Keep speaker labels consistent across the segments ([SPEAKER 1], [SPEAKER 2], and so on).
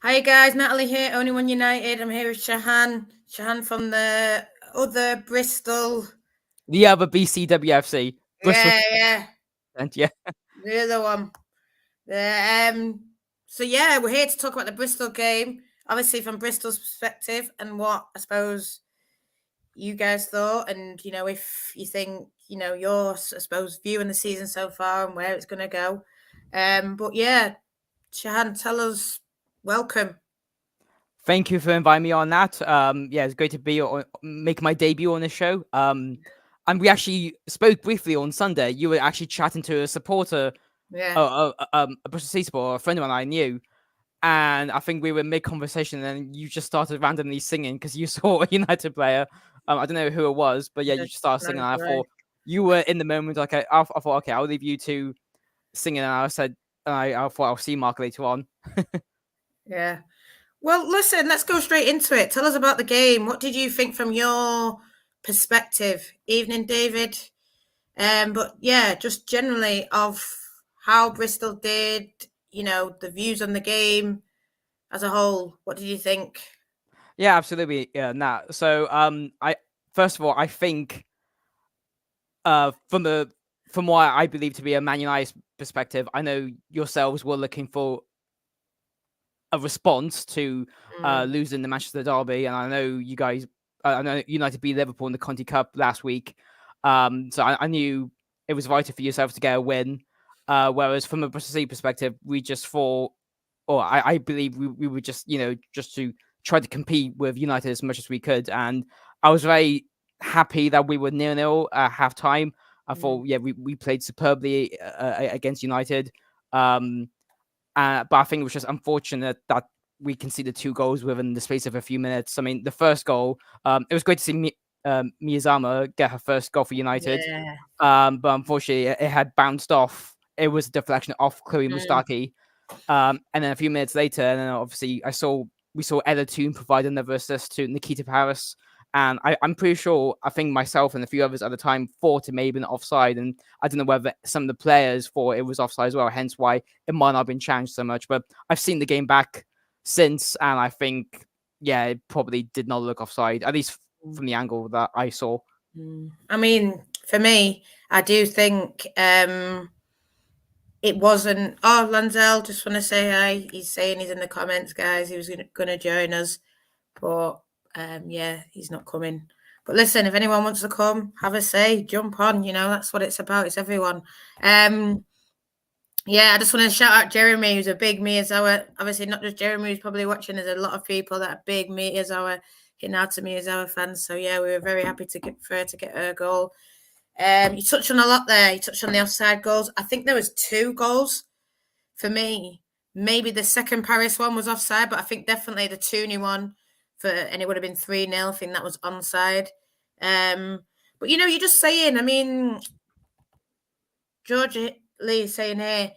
[SPEAKER 1] Hi guys, Natalie here, Only One United. I'm here with Shahan. Shahan from the other Bristol.
[SPEAKER 2] The other BCWFC, Bristol,
[SPEAKER 1] Yeah,
[SPEAKER 2] and yeah,
[SPEAKER 1] the other one. So yeah, we're here to talk about the Bristol game, obviously from Bristol's perspective and what I suppose you guys thought, and if you think your I suppose view in the season so far and where it's going to go. But yeah, Shahan, tell us. Welcome.
[SPEAKER 2] thank you for inviting me on that. Yeah, it's great to be on, make my debut on the show. And we actually spoke briefly on Sunday. You were actually chatting to a supporter,
[SPEAKER 1] Yeah.
[SPEAKER 2] a Bristol City supporter, a friend of mine I knew, and I think we were mid conversation, and you just started randomly singing because you saw a United player. I don't know who it was, but yeah, you
[SPEAKER 1] That's
[SPEAKER 2] just started singing.
[SPEAKER 1] that's
[SPEAKER 2] And I
[SPEAKER 1] right.
[SPEAKER 2] thought you were in the moment. Like I thought, okay, I'll leave you to singing. And I said, I thought I'll see Mark later on.
[SPEAKER 1] Yeah. Well, listen, let's go straight into it. Tell us about the game. What did you think from your perspective? Evening, David. But yeah, just generally of how Bristol did, the views on the game as a whole. What did you think?
[SPEAKER 2] Yeah, absolutely. Yeah, nah. So, I first of all, I think, from what I believe to be a Man United perspective, I know yourselves were looking for a response to
[SPEAKER 1] Mm,
[SPEAKER 2] losing the Manchester derby, and I know you guys, I know United beat Liverpool in the Conti Cup last week. So I knew it was vital for yourselves to get a win. Whereas from a Bristol City perspective, we just thought, or I believe we were just just to try to compete with United as much as we could, and I was very happy that we were 0-0 at half time. I
[SPEAKER 1] mm,
[SPEAKER 2] thought, yeah, we played superbly against United. Um, but I think it was just unfortunate that we conceded 2 goals within the space of a few minutes. I mean, the first goal, it was great to see Miyazama get her first goal for United.
[SPEAKER 1] yeah.
[SPEAKER 2] But unfortunately, it had bounced off. It was a deflection off Chloe
[SPEAKER 1] Mm,
[SPEAKER 2] Mustaki. And then a few minutes later, and then obviously we saw Ella Toon provide another assist to Nikita Paris. And I'm pretty sure, I think myself and a few others at the time thought it may have been offside. And I don't know whether some of the players thought it was offside as well, hence why it might not have been challenged so much. But I've seen the game back since, and I think, yeah, it probably did not look offside, at least
[SPEAKER 1] mm,
[SPEAKER 2] from the angle that I saw.
[SPEAKER 1] mm. I mean, for me, I do think it wasn't. Oh, Lanzel, just want to say hi. He's saying he's in the comments, guys. He was going to join us, but yeah, he's not coming. But listen, if anyone wants to come, have a say, jump on. That's what it's about. It's everyone. Um, yeah, I just want to shout out Jeremy, who's a big Miyazawa. Obviously, not just Jeremy who's probably watching. There's a lot of people that are big Miyazawa, Hinata Miyazawa fans. So yeah, we were very happy for her to get her goal. You touched on a lot there. You touched on the offside goals. I think there was 2 goals for me. Maybe the second Paris one was offside, but I think definitely the Tooney one and it would have been 3-0. I think that was onside. But you're just saying. I mean, George Lee is saying here,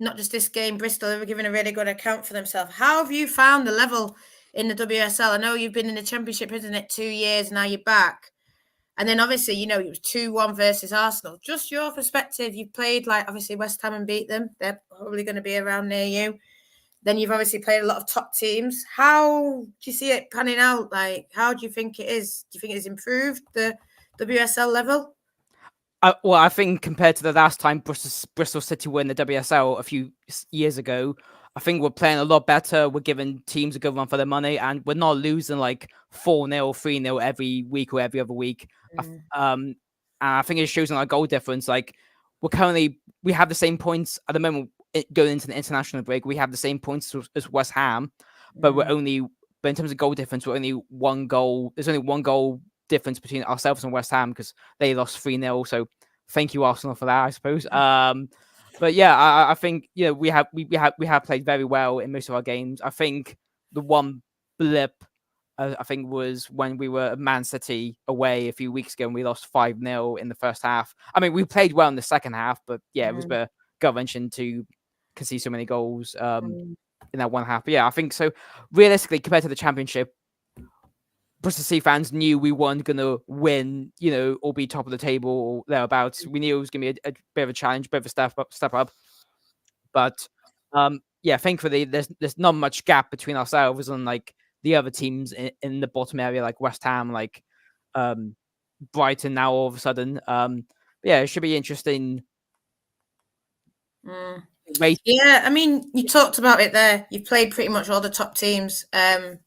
[SPEAKER 1] not just this game, Bristol have given a really good account for themselves. How have you found the level in the WSL? I know you've been in the Championship, isn't it? 2 years now. You're back. And then obviously, it was 2-1 versus Arsenal. Just your perspective, you've played like obviously West Ham and beat them. They're probably going to be around near you. Then you've obviously played a lot of top teams. How do you see it panning out? Like, how do you think it is? Do you think it's improved the WSL level?
[SPEAKER 2] Well, I think compared to the last time Bristol City won the WSL a few years ago, I think we're playing a lot better. We're giving teams a good run for their money, and we're not losing like 4-0, 3-0 every week or every other week.
[SPEAKER 1] Mm,
[SPEAKER 2] And I think it shows in our goal difference. Like we have the same points at the moment going into the international break. We have the same points as West Ham, but
[SPEAKER 1] mm,
[SPEAKER 2] but in terms of goal difference, we're only 1 goal. There's only 1 goal difference between ourselves and West Ham because they lost 3-0. So thank you, Arsenal, for that, I suppose. But yeah, I think we have played very well in most of our games. I think the one blip I think was when we were at Man City away a few weeks ago and we lost 5-0 in the first half. I mean, we played well in the second half, but yeah, it was a
[SPEAKER 1] mm,
[SPEAKER 2] bit gut wrenching to concede so many goals
[SPEAKER 1] mm,
[SPEAKER 2] in that one half. But yeah, I think so. Realistically, compared to the Championship, Bristol City fans knew we weren't going to win, or be top of the table or thereabouts. We knew it was going to be a bit of a challenge, bit of a step up. But yeah, thankfully there's not much gap between ourselves and like the other teams in the bottom area, like West Ham, like Brighton now all of a sudden. Yeah, it should be interesting.
[SPEAKER 1] Yeah, I mean, you talked about it there. You've played pretty much all the top teams.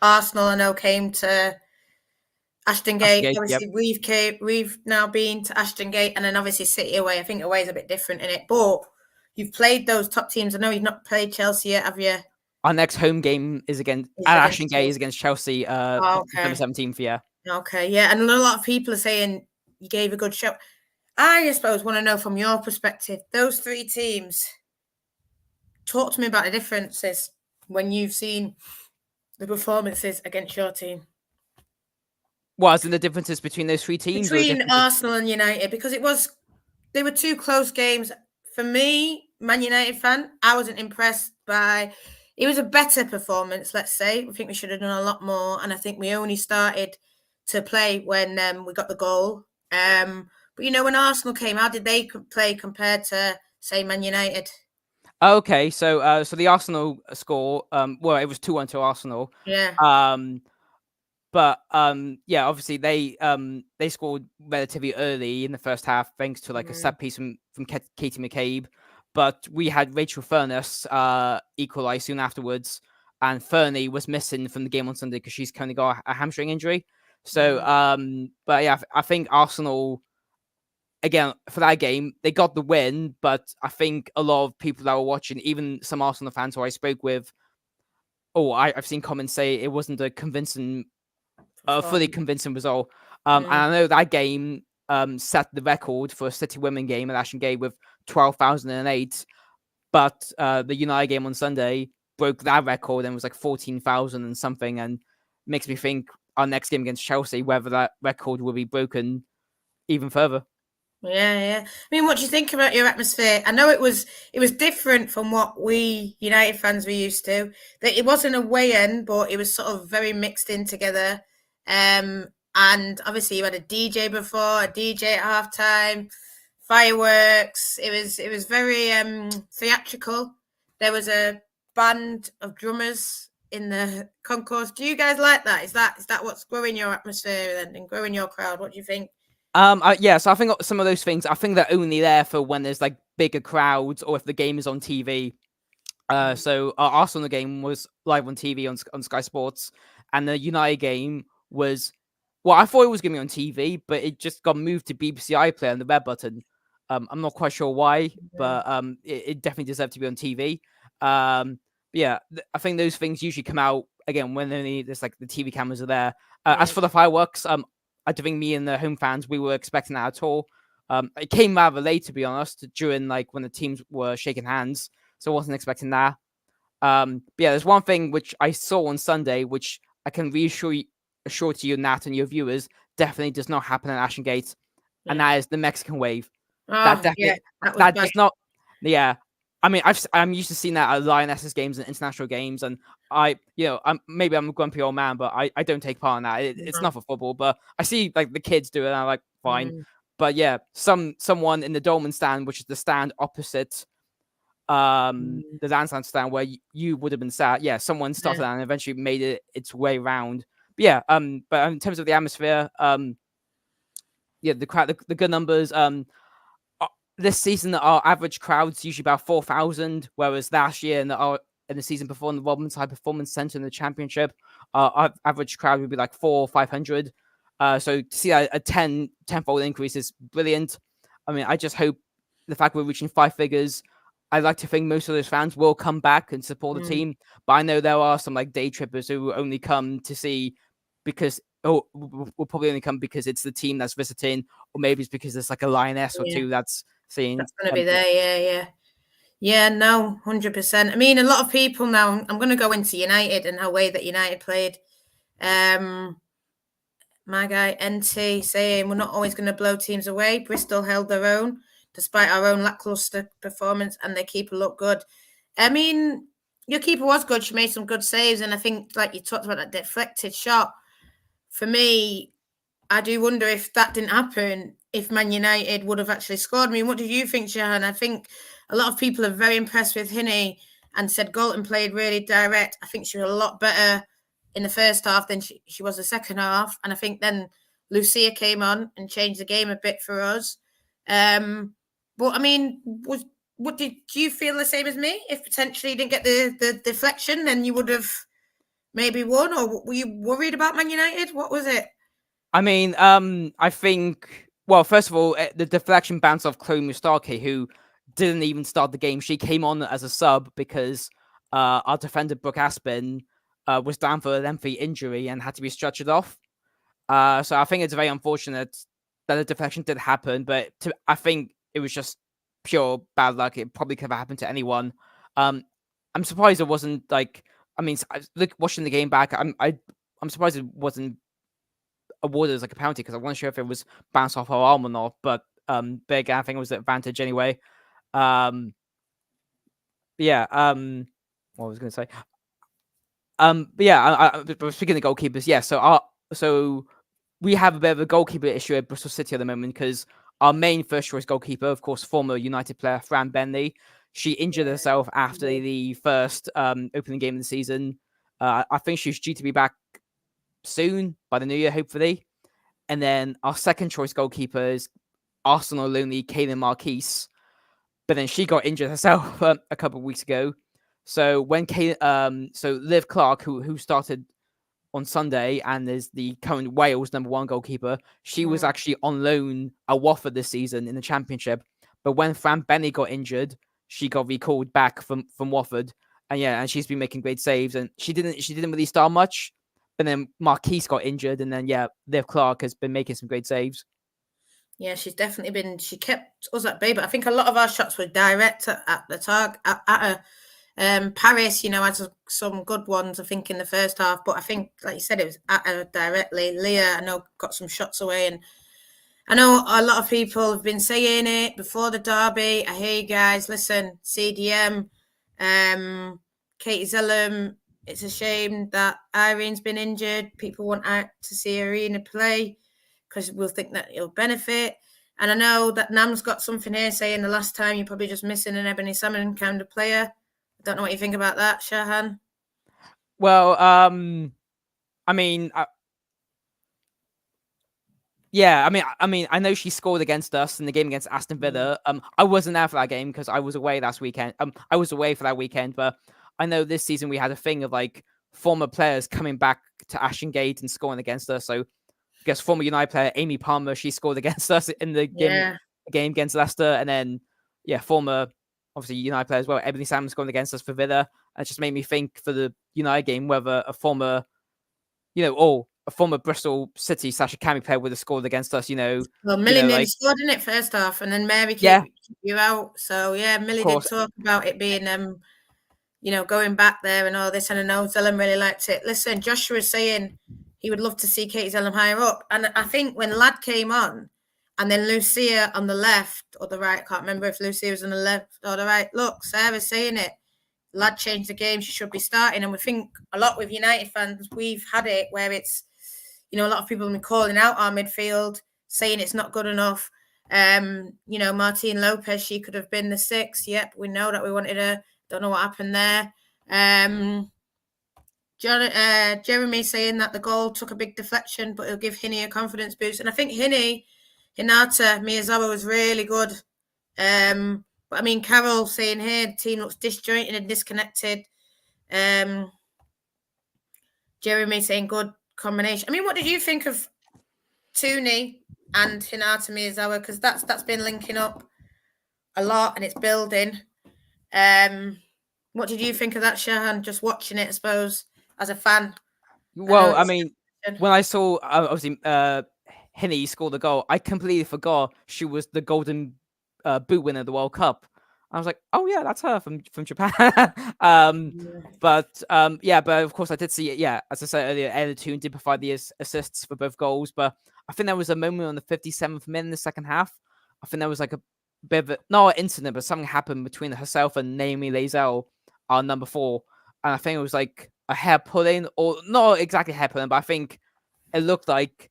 [SPEAKER 1] Arsenal, I know, came to Ashton Gate.
[SPEAKER 2] Yep.
[SPEAKER 1] Obviously, we've now been to Ashton Gate, and then obviously City away. I think away is a bit different in it, but you've played those top teams. I know you've not played Chelsea yet, have you?
[SPEAKER 2] Our next home game is against Ashton Gate, is against Chelsea. December 17th. Yeah.
[SPEAKER 1] Okay, yeah, and a lot of people are saying you gave a good show. I suppose want to know from your perspective, those three teams. Talk to me about the differences when you've seen the performances against your team.
[SPEAKER 2] What, as in the differences between those three teams?
[SPEAKER 1] Between Arsenal and United, because they were two close games. For me, Man United fan, I wasn't impressed by. It was a better performance, let's say. I think we should have done a lot more, and I think we only started to play when we got the goal. But when Arsenal came, how did they play compared to, say, Man United?
[SPEAKER 2] Okay, so the Arsenal score, well, it was 2-1 to Arsenal.
[SPEAKER 1] Yeah.
[SPEAKER 2] But yeah, obviously they scored relatively early in the first half thanks to like a set piece from Katie McCabe. But we had Rachel Furness equalise soon afterwards, and Fernie was missing from the game on Sunday because she's currently got a hamstring injury. So but yeah, I think Arsenal, again, for that game, they got the win, but I think a lot of people that were watching, even some Arsenal fans who I spoke with, I've seen comments say it wasn't a fully convincing result. And I know that game set the record for a City Women game at Ashton Gate with 12,008, but the United game on Sunday broke that record and was like 14,000 and something, and makes me think our next game against Chelsea, whether that record will be broken even further.
[SPEAKER 1] Yeah. I mean, what do you think about your atmosphere? I know it was different from what we United fans were used to. That it wasn't a weigh-in, but it was sort of very mixed in together. And obviously you had a DJ before, a DJ at halftime, fireworks. It was very theatrical. There was a band of drummers in the concourse. Do you guys like that? Is that what's growing your atmosphere and growing your crowd? What do you think?
[SPEAKER 2] Yeah, so I think some of those things, I think they're only there for when there's like bigger crowds or if the game is on TV. So our Arsenal game was live on TV on Sky Sports, and the United game was, well, I thought it was going to be on TV, but it just got moved to BBC iPlayer and the red button. I'm not quite sure why, but it definitely deserved to be on TV. Yeah, I think those things usually come out again when there's like the TV cameras are there. As for the fireworks, I don't think me and the home fans, we were expecting that at all. It came rather late, to be honest, during like when the teams were shaking hands, so I wasn't expecting that. But yeah, there's one thing which I saw on Sunday, which I can assure to you, Nat, and your viewers, definitely does not happen at Ashton Gate, and that is the Mexican wave. That definitely that does not. Yeah, I mean, I'm used to seeing that at Lionesses games and international games, and maybe I'm a grumpy old man, but I don't take part in that. It's not for football, but I see like the kids do it, and I'm like, fine. But yeah, someone in the Dolman stand, which is the stand opposite the Lansdowne stand where you would have been sat. Yeah, someone started that and eventually made it its way round. But yeah, but in terms of the atmosphere, yeah, the crowd, the good numbers. This season, our average crowd's usually about 4,000, whereas last year in the season before in the Robins High Performance Centre in the Championship, our average crowd would be like 400 or 500. So to see a tenfold increase is brilliant. I mean, I just hope the fact we're reaching 5 figures. I'd like to think most of those fans will come back and support the team, but I know there are some like day trippers who only come to see because will probably only come because it's the team that's visiting, or maybe it's because there's like a lioness or two that's seeing.
[SPEAKER 1] That's going to be there, yeah. No, 100%. I mean, a lot of people now. I'm going to go into United and how way that United played. My guy NT saying we're not always going to blow teams away. Bristol held their own despite our own lackluster performance, and their keeper looked good. I mean, your keeper was good. She made some good saves, and I think, like you talked about, that deflected shot. For me, I do wonder if that didn't happen, if Man United would have actually scored. I mean, what do you think, Shahan? I think a lot of people are very impressed with Hinnie, and said Galton played really direct. I think she was a lot better in the first half than she was the second half. And I think then Lucia came on and changed the game a bit for us. But I mean, do you feel the same as me? If potentially you didn't get the deflection, then you would have maybe won, or were you worried about Man United? What was it?
[SPEAKER 2] I mean, I think, well, first of all, the deflection bounced off Chloe Mustaki, who didn't even start the game. She came on as a sub because our defender, Brooke Aspin, was down for a lengthy injury and had to be stretchered off. So I think it's very unfortunate that the deflection did happen, but I think it was just pure bad luck. It probably could have happened to anyone. I'm surprised it wasn't like, I mean, watching the game back, I'm surprised it wasn't awarded as like a penalty because I wasn't sure if it was bounced off her arm or not. But big, I think it was the advantage anyway. Yeah. What was I going to say? But yeah, speaking of goalkeepers, yeah. So we have a bit of a goalkeeper issue at Bristol City at the moment because our main first choice goalkeeper, of course, former United player Fran Bentley, she injured herself after the first opening game of the season. I think she's due to be back soon by the new year, hopefully. And then our second choice goalkeeper is Arsenal lonely Kaylin Marquise, but then she got injured herself a couple of weeks ago. So when Liv Clark, who started on Sunday and is the current Wales #1 goalkeeper, she was actually on loan at Watford this season in the Championship. But when Fran Benny got injured, she got recalled back from Watford, and she's been making great saves. And she didn't really start much, but then Marquise got injured, and then Liv Clark has been making some great saves.
[SPEAKER 1] Yeah, she's definitely been. She kept us at bay, but I think a lot of our shots were direct at the target at her. Paris, had some good ones, I think, in the first half, but I think, like you said, it was at her directly. Leah, I know, got some shots away, and I know a lot of people have been saying it before the derby. I hear you guys. Listen, CDM, Katie Zellum. It's a shame that Irene's been injured. People want to see Irina play because we'll think that it'll benefit. And I know that Nam's got something here saying the last time you're probably just missing an Ebony Salmon kind of player. I don't know what you think about that, Shahan.
[SPEAKER 2] Well, I mean, yeah, I mean, I know she scored against us in the game against Aston Villa. I wasn't there for that game because I was away last weekend. I was away for that weekend, but I know this season we had a thing of like former players coming back to Ashton Gate and scoring against us. So I guess former United player Amy Palmer, she scored against us in the game against Leicester, and then former obviously United player as well, Ebony Salmon scoring against us for Villa. And it just made me think for the United game whether a former, a former Bristol City / Academy player would have scored against us,
[SPEAKER 1] Well, Millie nearly scored in it first half, and then Mary kept you out. So yeah, Millie did talk about it being going back there and all this, and I know Zellum really liked it. Listen, Joshua was saying he would love to see Katie Zellum higher up, and I think when Ladd came on, and then Lucia on the left or the right, I can't remember if Lucia was on the left or the right. Look, Sarah's saying it. Ladd changed the game. She should be starting, and we think a lot with United fans. We've had it where it's, a lot of people have been calling out our midfield, saying it's not good enough. Martine Lopez, she could have been the 6. Yep, we know that we wanted her. Don't know what happened there. Jeremy saying that the goal took a big deflection, but it'll give Hinnie a confidence boost. And I think Hinata Miyazawa was really good. But I mean, Carol saying here the team looks disjointed and disconnected. Jeremy saying good combination. I mean, what did you think of Tooney and Hinata Miyazawa? Because that's been linking up a lot and it's building. What did you think of that, Shahan? Just watching it, I suppose, as a fan.
[SPEAKER 2] Well, I mean, when I saw obviously Hinnie score the goal, I completely forgot she was the golden boot winner of the World Cup. I was like, oh yeah, that's her from Japan. But of course I did see it. Yeah, as I said earlier, Ella Toon did provide the assists for both goals, but I think there was a moment on the 57th minute in the second half. I think there was like a bit of not an incident, but something happened between herself and Naomi Lazell, our number 4, and I think it was like a hair pulling, or not exactly hair pulling, but I think it looked like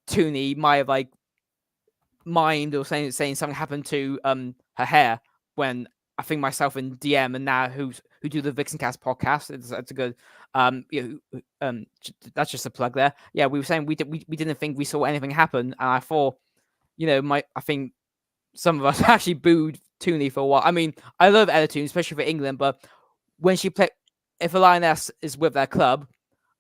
[SPEAKER 2] Tooney might have like mind or saying something happened to her hair when I think myself and DM and now who's who do the Vixencast podcast. It's a good that's just a plug there. Yeah, we were saying we didn't think we saw anything happen, and I thought, I think some of us actually booed Tooney for a while. I mean, I love Ella Tooney, especially for England, but when she play, if a lioness is with their club,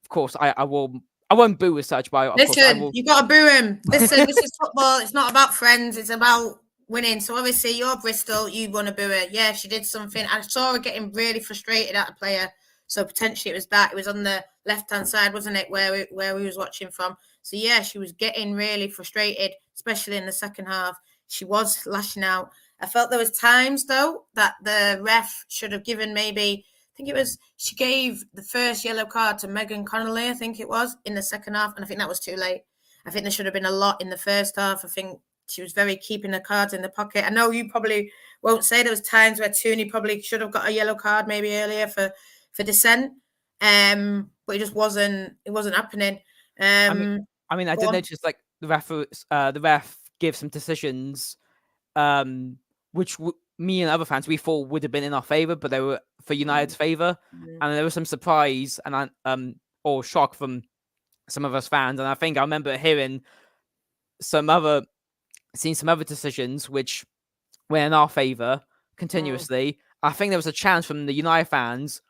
[SPEAKER 2] of course I won't boo as such, but of course I will.
[SPEAKER 1] You got to boo him. Listen, this is football. It's not about friends. It's about winning. So obviously you're Bristol. You want to boo her. Yeah, she did something. I saw her getting really frustrated at a player. So potentially it was that. It was on the left-hand side, wasn't it, where we was watching from. So yeah, she was getting really frustrated, especially in the second half. She was lashing out. I felt there was times though that the ref should have given maybe. I think it was she gave the first yellow card to Megan Connolly, I think it was, in the second half, and I think that was too late. I think there should have been a lot in the first half. I think she was very keeping the cards in the pocket. I know you probably won't say there was times where Tooney probably should have got a yellow card maybe earlier for dissent, but it just wasn't happening.
[SPEAKER 2] I mean, I did notice like the ref gave some decisions, which me and other fans we thought would have been in our favor, but they were for United's favor, and there was some surprise and or shock from some of us fans. And I think I remember hearing seeing some other decisions which were in our favor continuously. I think there was a chance from the United fans,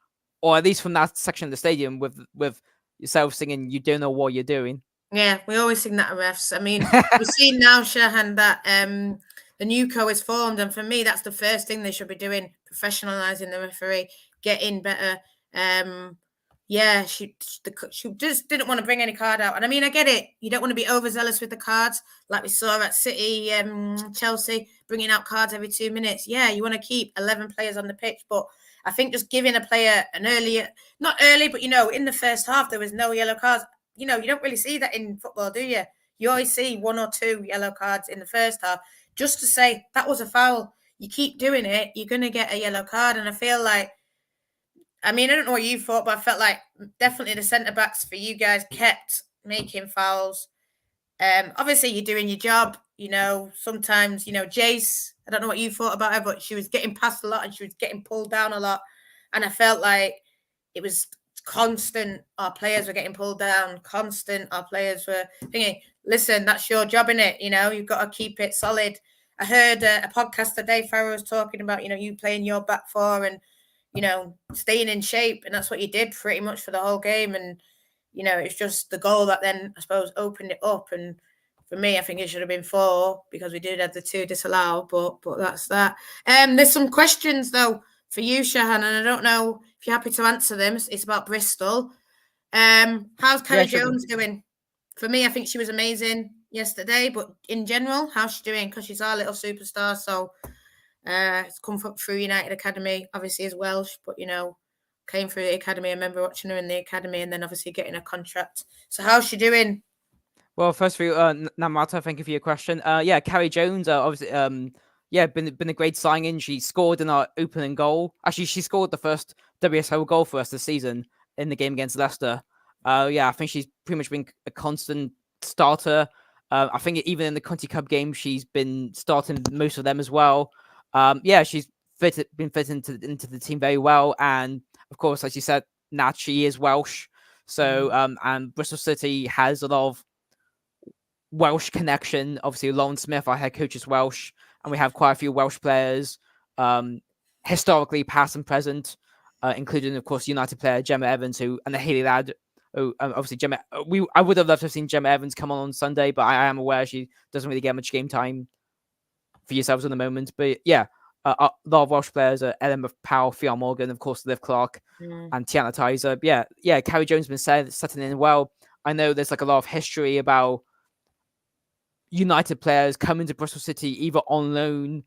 [SPEAKER 2] or at least from that section of the stadium, with yourself singing "You don't know what you're doing."
[SPEAKER 1] Yeah, we always sing that at refs. I mean, we've seen now, Shahan, that the new co is formed, and for me, that's the first thing they should be doing: professionalising the referee, getting better. Yeah, she just didn't want to bring any card out, and I mean, I get it. You don't want to be overzealous with the cards, like we saw at City, Chelsea, bringing out cards every 2 minutes. Yeah, you want to keep 11 players on the pitch, but I think just giving a player not early, but in the first half there was no yellow cards. You don't really see that in football, do you? You always see 1 or 2 yellow cards in the first half. Just to say that was a foul. You keep doing it, you're going to get a yellow card. And I feel like, I mean, I don't know what you thought, but I felt like definitely the centre-backs for you guys kept making fouls. Obviously, you're doing your job. Sometimes, Jace, I don't know what you thought about her, but she was getting past a lot and she was getting pulled down a lot. And I felt like it was constant. Our players were getting pulled down. Constant. Our players were thinking, listen, that's your job, innit? You've got to keep it solid. I heard a podcast today, Farah was talking about, you playing your back four and, staying in shape. And that's what you did pretty much for the whole game. And, it's just the goal that then, I suppose, opened it up. And for me, I think it should have been 4 because we did have the 2 disallowed, but that's that. There's some questions, though, for you, Shahan, and I don't know if you're happy to answer them. It's about Bristol. How's Carrie Jones doing? For me, I think she was amazing yesterday, but in general, how's she doing? Because she's our little superstar, so it's come through United Academy, obviously as Welsh, but came through the academy. I remember watching her in the academy and then obviously getting a contract. So how's she doing?
[SPEAKER 2] Well, first for you, Namata, thank you for your question. Yeah, Carrie Jones, obviously, been a great signing. She scored in our opening goal. Actually, she scored the first WSL goal for us this season in the game against Leicester. I think she's pretty much been a constant starter. I think even in the Conti Cup game, she's been starting most of them as well. She's been fit into the team very well. And of course, as you said, Nat, she is Welsh. So, and Bristol City has a lot of Welsh connection. Obviously, Lauren Smith, our head coach, is Welsh, and we have quite a few Welsh players, historically past and present, including, of course, United player Gemma Evans, and the Haley lad. Obviously, Gemma. I would have loved to have seen Gemma Evans come on Sunday, but I am aware she doesn't really get much game time for yourselves at the moment. But yeah, a lot of Welsh players are Ellen Powell, Fionn Morgan, of course, Liv Clark, and Tiana Tizer. Yeah, Carrie Jones has been settling in well. I know there's like a lot of history about United players coming to Bristol City either on loan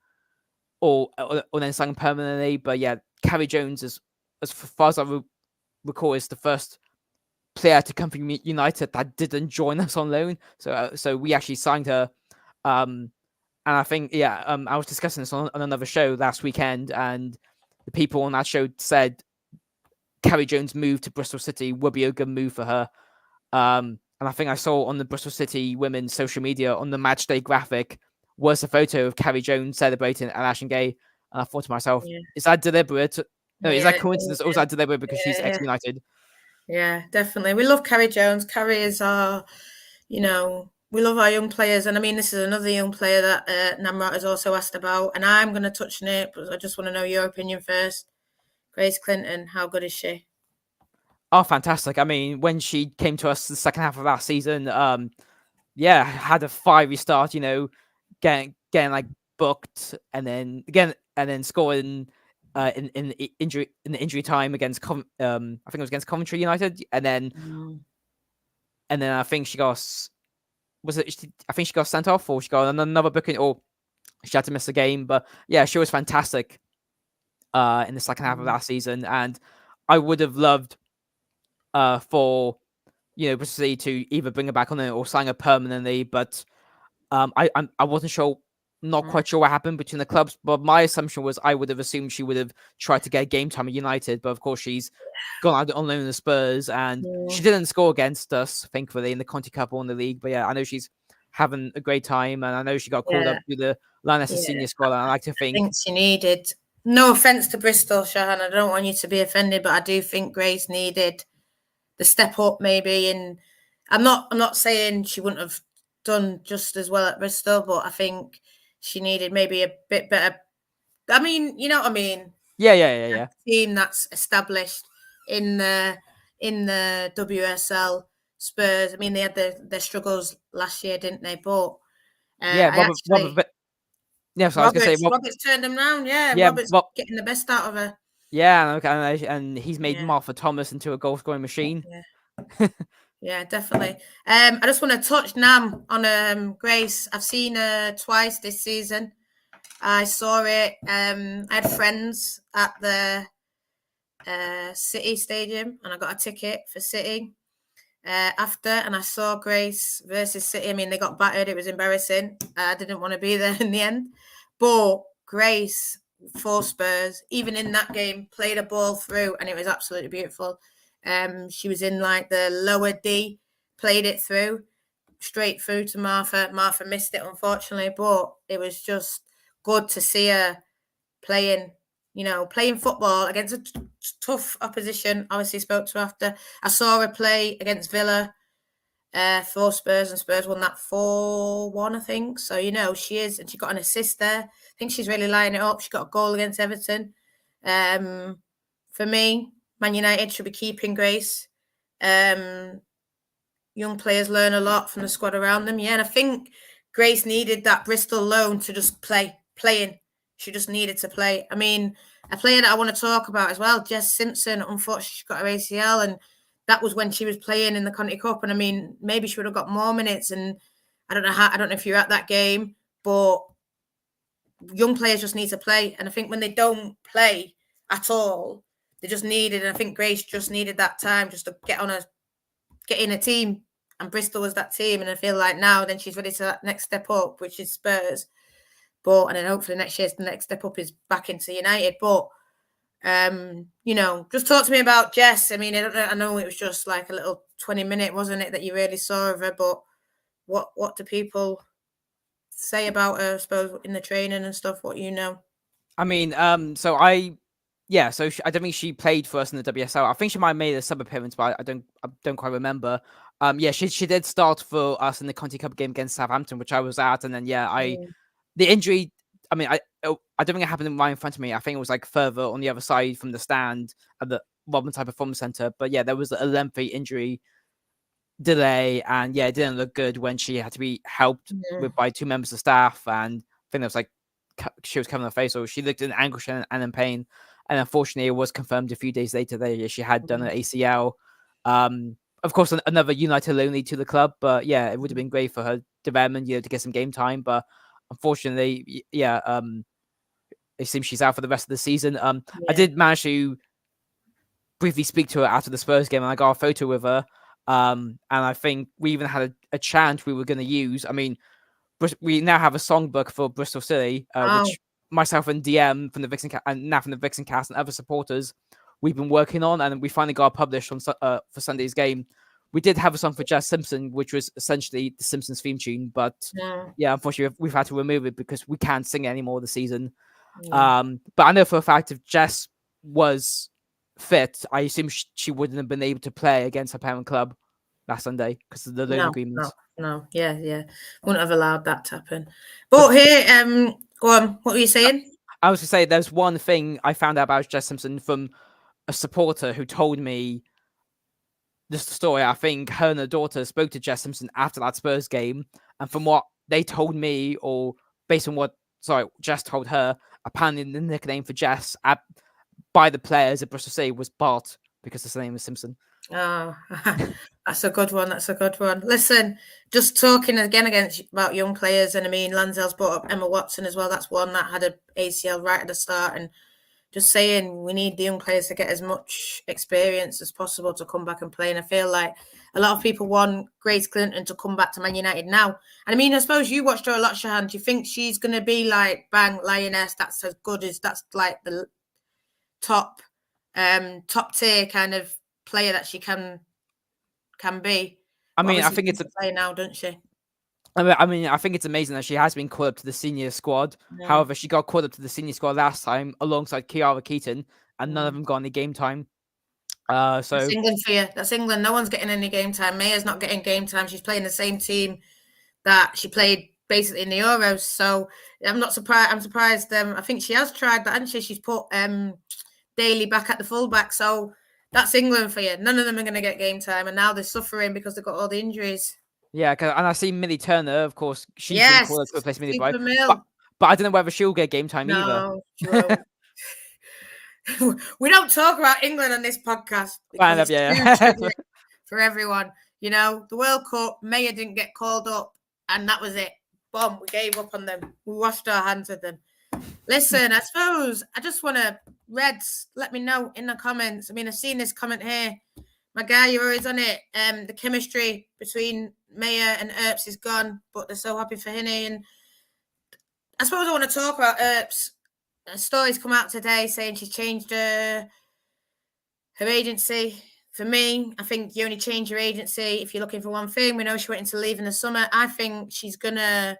[SPEAKER 2] or then signed permanently. But yeah, Carrie Jones, as far as I recall, is the first player to come from United that didn't join us on loan. So we actually signed her. And I think, I was discussing this on another show last weekend, and the people on that show said Carrie Jones' move to Bristol City would be a good move for her. And I think I saw on the Bristol City Women's social media on the match day graphic was a photo of Carrie Jones celebrating at Ash and Gay. And I thought to myself, is that deliberate? No, is
[SPEAKER 1] Yeah,
[SPEAKER 2] that coincidence or is that deliberate because she's
[SPEAKER 1] yeah,
[SPEAKER 2] ex-United?
[SPEAKER 1] yeah, definitely. We love Carrie Jones. Carrie is our, we love our young players. And I mean, this is another young player that Namrat has also asked about. And I'm going to touch on it, but I just want to know your opinion first. Grace Clinton, how good is she?
[SPEAKER 2] Oh, fantastic. I mean, when she came to us the second half of last season, yeah, had a fiery start, getting like booked and then again and then scoring in the injury time against I think it was against Coventry United, and then I think she got I think she got sent off, or she got another booking, or she had to miss a game. But yeah, she was fantastic in the second half of last season, and I would have loved for Bristol City to either bring her back on it or sign her permanently, but I wasn't sure, not quite sure what happened between the clubs, but my assumption was I would have assumed she would have tried to get game time at United, but of course she's gone out on loan to the Spurs, and she didn't score against us, thankfully, in the Conti Cup or in the league. But yeah, I know she's having a great time, and I know she got called up
[SPEAKER 1] Yeah,
[SPEAKER 2] to the Lionesses
[SPEAKER 1] yeah.
[SPEAKER 2] senior squad, and I like to
[SPEAKER 1] I
[SPEAKER 2] think,
[SPEAKER 1] think she needed, no offence to Bristol, Shahan, I don't want you to be offended, but I do think Grace needed the step up maybe. And I'm not saying she wouldn't have done just as well at Bristol, but I think she needed maybe a bit better. I mean, you know what I mean?
[SPEAKER 2] yeah.
[SPEAKER 1] Team that's established in the WSL. Spurs. I mean, they had their struggles last year, didn't they? But
[SPEAKER 2] Yeah,
[SPEAKER 1] I actually
[SPEAKER 2] Yeah, so I was gonna say,
[SPEAKER 1] Roberts turned them round. Yeah,
[SPEAKER 2] yeah,
[SPEAKER 1] Roberts getting the best out of her.
[SPEAKER 2] yeah, and he's made
[SPEAKER 1] Yeah,
[SPEAKER 2] Martha Thomas into a goal scoring machine.
[SPEAKER 1] yeah, yeah, definitely. I just want to touch Nam on Grace. I've seen her twice this season. I saw it. I had friends at the City Stadium, and I got a ticket for City after, and I saw Grace versus City. I mean, they got battered. It was embarrassing. I didn't want to be there in the end, but Grace for Spurs, even in that game, played a ball through, and it was absolutely beautiful. She was in like the lower D, played it through, straight through to Martha. Martha missed it, unfortunately, but it was just good to see her playing, playing football against a tough opposition. Obviously, spoke to her after. I saw her play against Villa for Spurs, and Spurs won that 4-1, I think. So, she is, and she got an assist there. I think she's really lining it up. She got a goal against Everton. For me, Man United should be keeping Grace. Young players learn a lot from the squad around them. Yeah, and I think Grace needed that Bristol loan to just playing. She just needed to play. I mean, a player that I want to talk about as well, Jess Simpson. Unfortunately, she got her ACL, and that was when she was playing in the Conti Cup. And I mean, maybe she would have got more minutes. And I don't know if you're at that game, but young players just need to play. And I think when they don't play at all, they just needed. And I think Grace just needed that time just to get in a team, and Bristol was that team. And I feel like now then she's ready to that next step up, which is Spurs. But and then hopefully next year's the next step up is back into United. But just talk to me about Jess. I mean, I know it was just like a little 20-minute, wasn't it, that you really saw of her, but what do people say about her, I suppose, in the training and stuff, what you know?
[SPEAKER 2] I mean, so I don't think she played for us in the WSL. I think she might have made a sub appearance, but I don't quite remember. Yeah, she did start for us in the Conti Cup game against Southampton, which I was at, and then the injury. I mean, I don't think it happened right in front of me. I think it was like further on the other side from the stand at the Robin Type Performance Centre. But yeah, there was a lengthy injury delay, and yeah, it didn't look good when she had to be helped by two members of staff, and I think that was like she was covering her face, or she looked in anguish and in pain. And unfortunately, it was confirmed a few days later that she had done an ACL. Of course, another United lonely to the club, but yeah, it would have been great for her development, to get some game time. But unfortunately, it seems she's out for the rest of the season. I did manage to briefly speak to her after the Spurs game, and I got a photo with her. And I think we even had a chant we were going to use. I mean, we now have a songbook for Bristol City, which myself and DM from the Vixen and now from the Vixen cast and other supporters we've been working on, and we finally got published on for Sunday's game. We did have a song for Jess Simpson, which was essentially the Simpsons theme tune, but yeah, unfortunately we've had to remove it because we can't sing it anymore this season. But I know for a fact if Jess was fit, I assume she wouldn't have been able to play against her parent club last Sunday because of the loan agreements.
[SPEAKER 1] No, yeah, wouldn't have allowed that to happen. But here, go on. What were you saying?
[SPEAKER 2] I was to say there's one thing I found out about Jess Simpson from a supporter who told me this story. I think her and her daughter spoke to Jess Simpson after that Spurs game, and from what they told me, or based on what Jess told her, apparently the nickname for Jess by the players at Bristol City was Bart because his name was Simpson.
[SPEAKER 1] Oh, that's a good one. That's a good one. Listen, just talking again about young players, and I mean, Lanzel's brought up Emma Watson as well. That's one that had an ACL right at the start, and just saying we need the young players to get as much experience as possible to come back and play. And I feel like a lot of people want Grace Clinton to come back to Man United now. And I mean, I suppose you watched her a lot, Shahan. Do you think she's going to be like, bang, Lioness, that's as good as, that's like the top tier kind of player that she can be?
[SPEAKER 2] I mean, I think it's
[SPEAKER 1] a player now, don't she?
[SPEAKER 2] I mean, I think it's amazing that she has been called up to the senior squad.
[SPEAKER 1] Yeah.
[SPEAKER 2] However, she got called up to the senior squad last time alongside Kiara Keaton, and none of them got any game time. So
[SPEAKER 1] that's England for you. That's England. No one's getting any game time. Maya's not getting game time. She's playing the same team that she played basically in the Euros. So I'm not surprised. I'm surprised. I think she has tried that, hasn't she? She's put Daly back at the fullback. So that's England for you. None of them are going to get game time, and now they're suffering because they've got all the injuries.
[SPEAKER 2] Yeah, and I see Millie Turner, of course. She's been called to replace Millie Bright, but I don't know whether she'll get game time either.
[SPEAKER 1] No, she won't. We don't talk about England on this podcast because it's too for everyone. You know, the World Cup, Maya didn't get called up, and that was it. Boom, we gave up on them. We washed our hands with them. Listen, I suppose I just want to, Reds, let me know in the comments. I mean, I've seen this comment here. My guy, you're always on it. The chemistry between Maya and Earps is gone, but they're so happy for Hinny. And I suppose I want to talk about Earps. A story's come out today saying she's changed her agency. For me, I think you only change your agency if you're looking for one thing. We know she went into leave in the summer. I think she's going to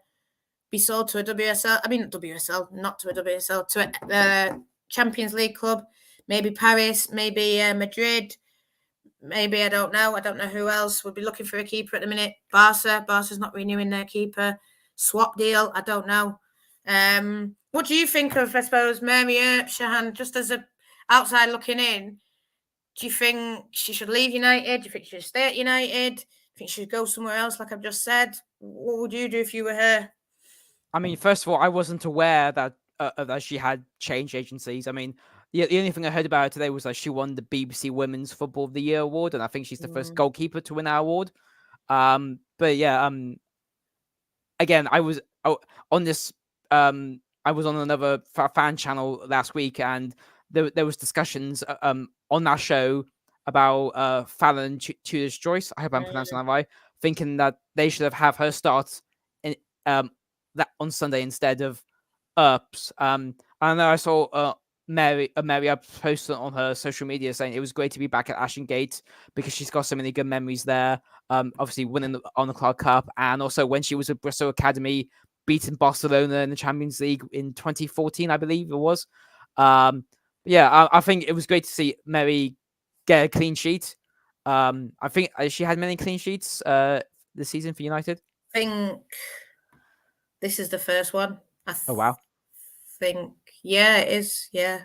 [SPEAKER 1] be sold to a WSL. I mean, WSL, not to a WSL, to a Champions League club. Maybe Paris, maybe Madrid. Maybe, I don't know. I don't know who else would be looking for a keeper at the minute. Barca's not renewing their keeper. Swap deal, I don't know. What do you think of, I suppose, Mary Earps, Shahan, just as an outside looking in? Do you think she should leave United? Do you think she should stay at United? Do you think she should go somewhere else, like I've just said? What would you do if you were her?
[SPEAKER 2] I mean, first of all, I wasn't aware that she had changed agencies. I mean, the only thing I heard about her today was that she won the BBC Women's Football of the Year award, and I think she's the first goalkeeper to win that award. But yeah, again, I was on this. I was on another fan channel last week, and there was discussions on that show about Fallon Tudor's Joyce. I hope I'm pronouncing that right. Thinking that they should have her start in that on Sunday instead of Earps. And then I saw Mary Earps posted on her social media saying it was great to be back at Ashton Gate because she's got so many good memories there. Obviously winning on the Clark Cup, and also when she was at Bristol Academy, beating Barcelona in the Champions League in 2014, I believe it was. Yeah, I think it was great to see Mary get a clean sheet. I think she had many clean sheets this season for United.
[SPEAKER 1] I think this is the first one.
[SPEAKER 2] Oh, wow.
[SPEAKER 1] Think, yeah, it is. Yeah.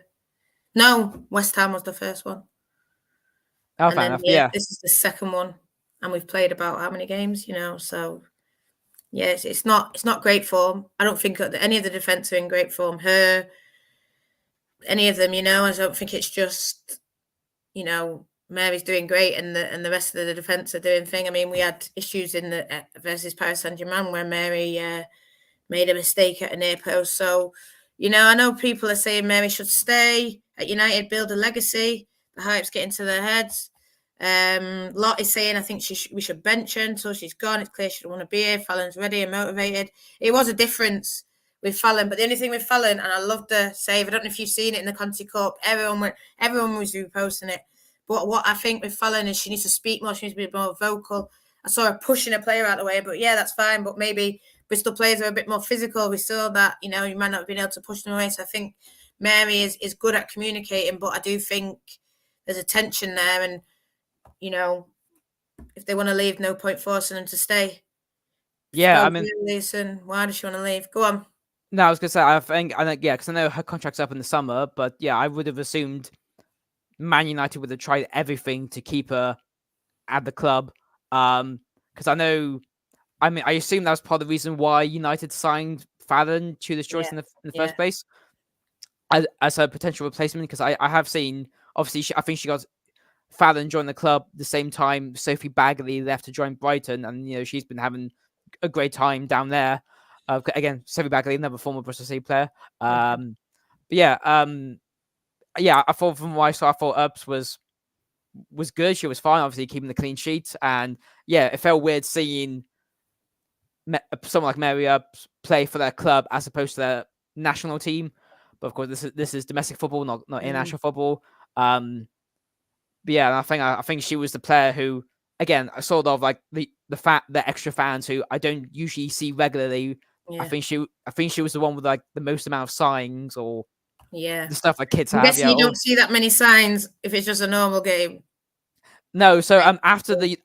[SPEAKER 1] No, West Ham was the first one.
[SPEAKER 2] Oh, fair enough. Yeah.
[SPEAKER 1] This is the second one. And we've played about how many games, so yeah, it's not great form. I don't think any of the defence are in great form. Any of them, I don't think it's just, Mary's doing great and the rest of the defence are doing thing. I mean, we had issues in the versus Paris Saint-Germain where Mary made a mistake at a near post. So, I know people are saying Mary should stay at United, build a legacy. The hype's getting to their heads. Lot is saying I think we should bench her until she's gone. It's clear she don't want to be here. Fallon's ready and motivated. It was a difference with Fallon, but the only thing with Fallon, and I love the save, I don't know if you've seen it in the Conti Cup, everyone was reposting it. But what I think with Fallon is she needs to speak more, she needs to be more vocal. I saw her pushing a player out of the way, but yeah, that's fine. But maybe Bristol players are a bit more physical. We saw that, you might not have been able to push them away. So I think Mary is good at communicating, but I do think there's a tension there, and if they want to leave, no point forcing them to stay.
[SPEAKER 2] Yeah,
[SPEAKER 1] So,
[SPEAKER 2] I mean,
[SPEAKER 1] listen, why does she want to leave? Go on.
[SPEAKER 2] no, I was gonna say I think yeah, because I know her contract's up in the summer, but yeah, I would have assumed Man United would have tried everything to keep her at the club. Because I know, I mean, I assume that was part of the reason why United signed Fallon to this choice in the first place as a potential replacement. Because I have seen, obviously, I think she got Fallon joined the club the same time Sophie Bagley left to join Brighton, and she's been having a great time down there. Again, Sophie Bagley, another former Bristol City player. But yeah, I thought from what I saw, I thought Earps was good. She was fine, obviously keeping the clean sheet, and yeah, it felt weird seeing someone like Mary Earps play for their club as opposed to their national team. But of course, this is domestic football, not international football. But yeah, and I think she was the player who, again, sort of like the extra fans who I don't usually see regularly.
[SPEAKER 1] Yeah.
[SPEAKER 2] I think she was the one with like the most amount of signs or
[SPEAKER 1] the
[SPEAKER 2] stuff like kids
[SPEAKER 1] I'm
[SPEAKER 2] have.
[SPEAKER 1] guessing you don't see that many signs if it's just a normal game.
[SPEAKER 2] No, so after the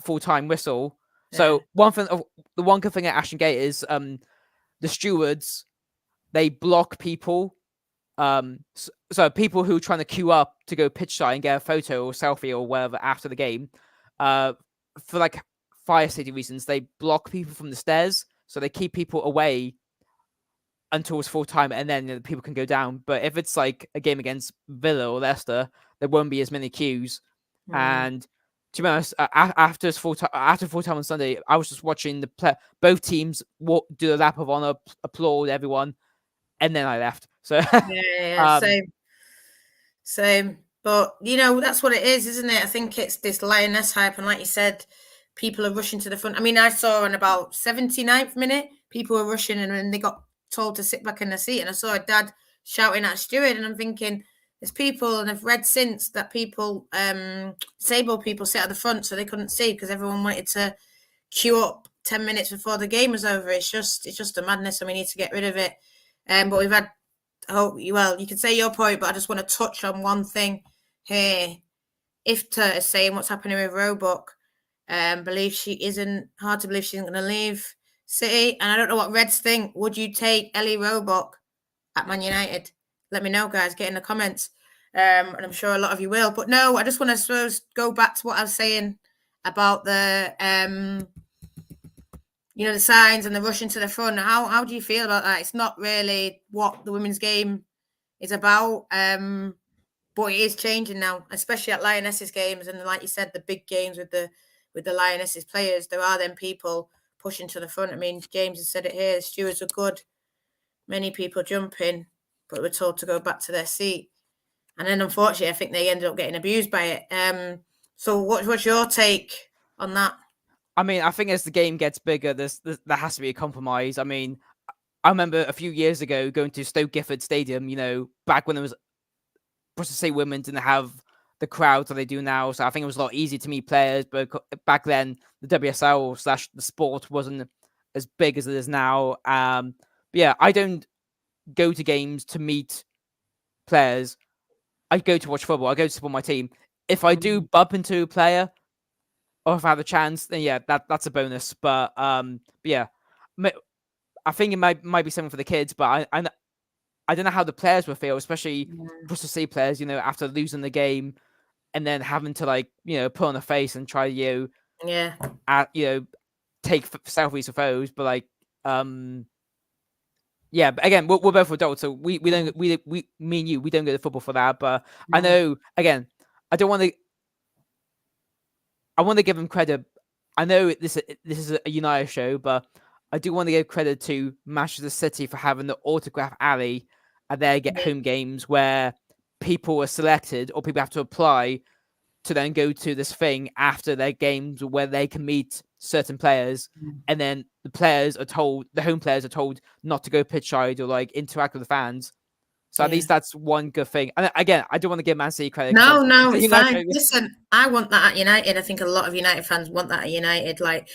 [SPEAKER 2] full time whistle. So the one good thing at Ashton Gate is the stewards, they block people. So people who are trying to queue up to go pitch side and get a photo or selfie or whatever after the game, for like fire safety reasons, they block people from the stairs. So they keep people away until it's full time, and then people can go down. But if it's like a game against Villa or Leicester, there won't be as many queues. And to be honest, after full time on Sunday, I was just watching both teams do the lap of honor, applaud everyone, and then I left. So
[SPEAKER 1] same. But that's what it is, isn't it? I think it's this lioness hype, and like you said, people are rushing to the front. I mean, I saw in about 79th minute, people were rushing, and then they got told to sit back in the seat, and I saw a dad shouting at a steward, and I'm thinking, there's people, and I've read since that people, disabled people sit at the front so they couldn't see because everyone wanted to queue up 10 minutes before the game was over. It's just a madness, and we need to get rid of it. But we've had, you can say your point, but I just want to touch on one thing here. Ifta is saying what's happening with Roebuck. Believe she isn't hard to believe she isn't going to leave City, and I don't know what Reds think. Would you take Ellie Roebuck at Man United? Let me know, guys. Get in the comments, and I'm sure a lot of you will. But no, I just want to go back to what I was saying about the the signs and the rushing to the front. How do you feel about that? It's not really what the women's game is about, but it is changing now, especially at Lionesses games, and like you said, the big games with the Lionesses players. There are then people pushing to the front. I mean, James has said it here. The stewards are good. Many people jumping, but we're told to go back to their seat. And then, unfortunately, I think they ended up getting abused by it. So what's your take on that?
[SPEAKER 2] I mean, I think as the game gets bigger, there has to be a compromise. I mean, I remember a few years ago going to Stoke Gifford Stadium, back when it was Bristol City Women didn't have the crowds that they do now. So I think it was a lot easier to meet players. But back then, the WSL / the sport wasn't as big as it is now. But yeah, I don't go to games to meet players. I go to watch football. I go to support my team. If I do bump into a player, or if I have a chance, then yeah, that's a bonus. But yeah, I think it might be something for the kids. But I don't know how the players will feel, especially Bristol City players. After losing the game and then having to put on a face and try take selfies of those. But yeah, but again, we're both adults, so we don't me and you, we don't go to football for that. But I know, again, I want to give them credit. I know this is a United show, but I do want to give credit to Manchester City for having the autograph alley at their home games where people are selected or people have to apply to then go to this thing after their games where they can meet certain players, and then the home players are told not to go pitch side or interact with the fans. So at least that's one good thing. And again, I don't want to give Man City credit.
[SPEAKER 1] No, it's fine. Listen, I want that at United. I think a lot of United fans want that at United. Like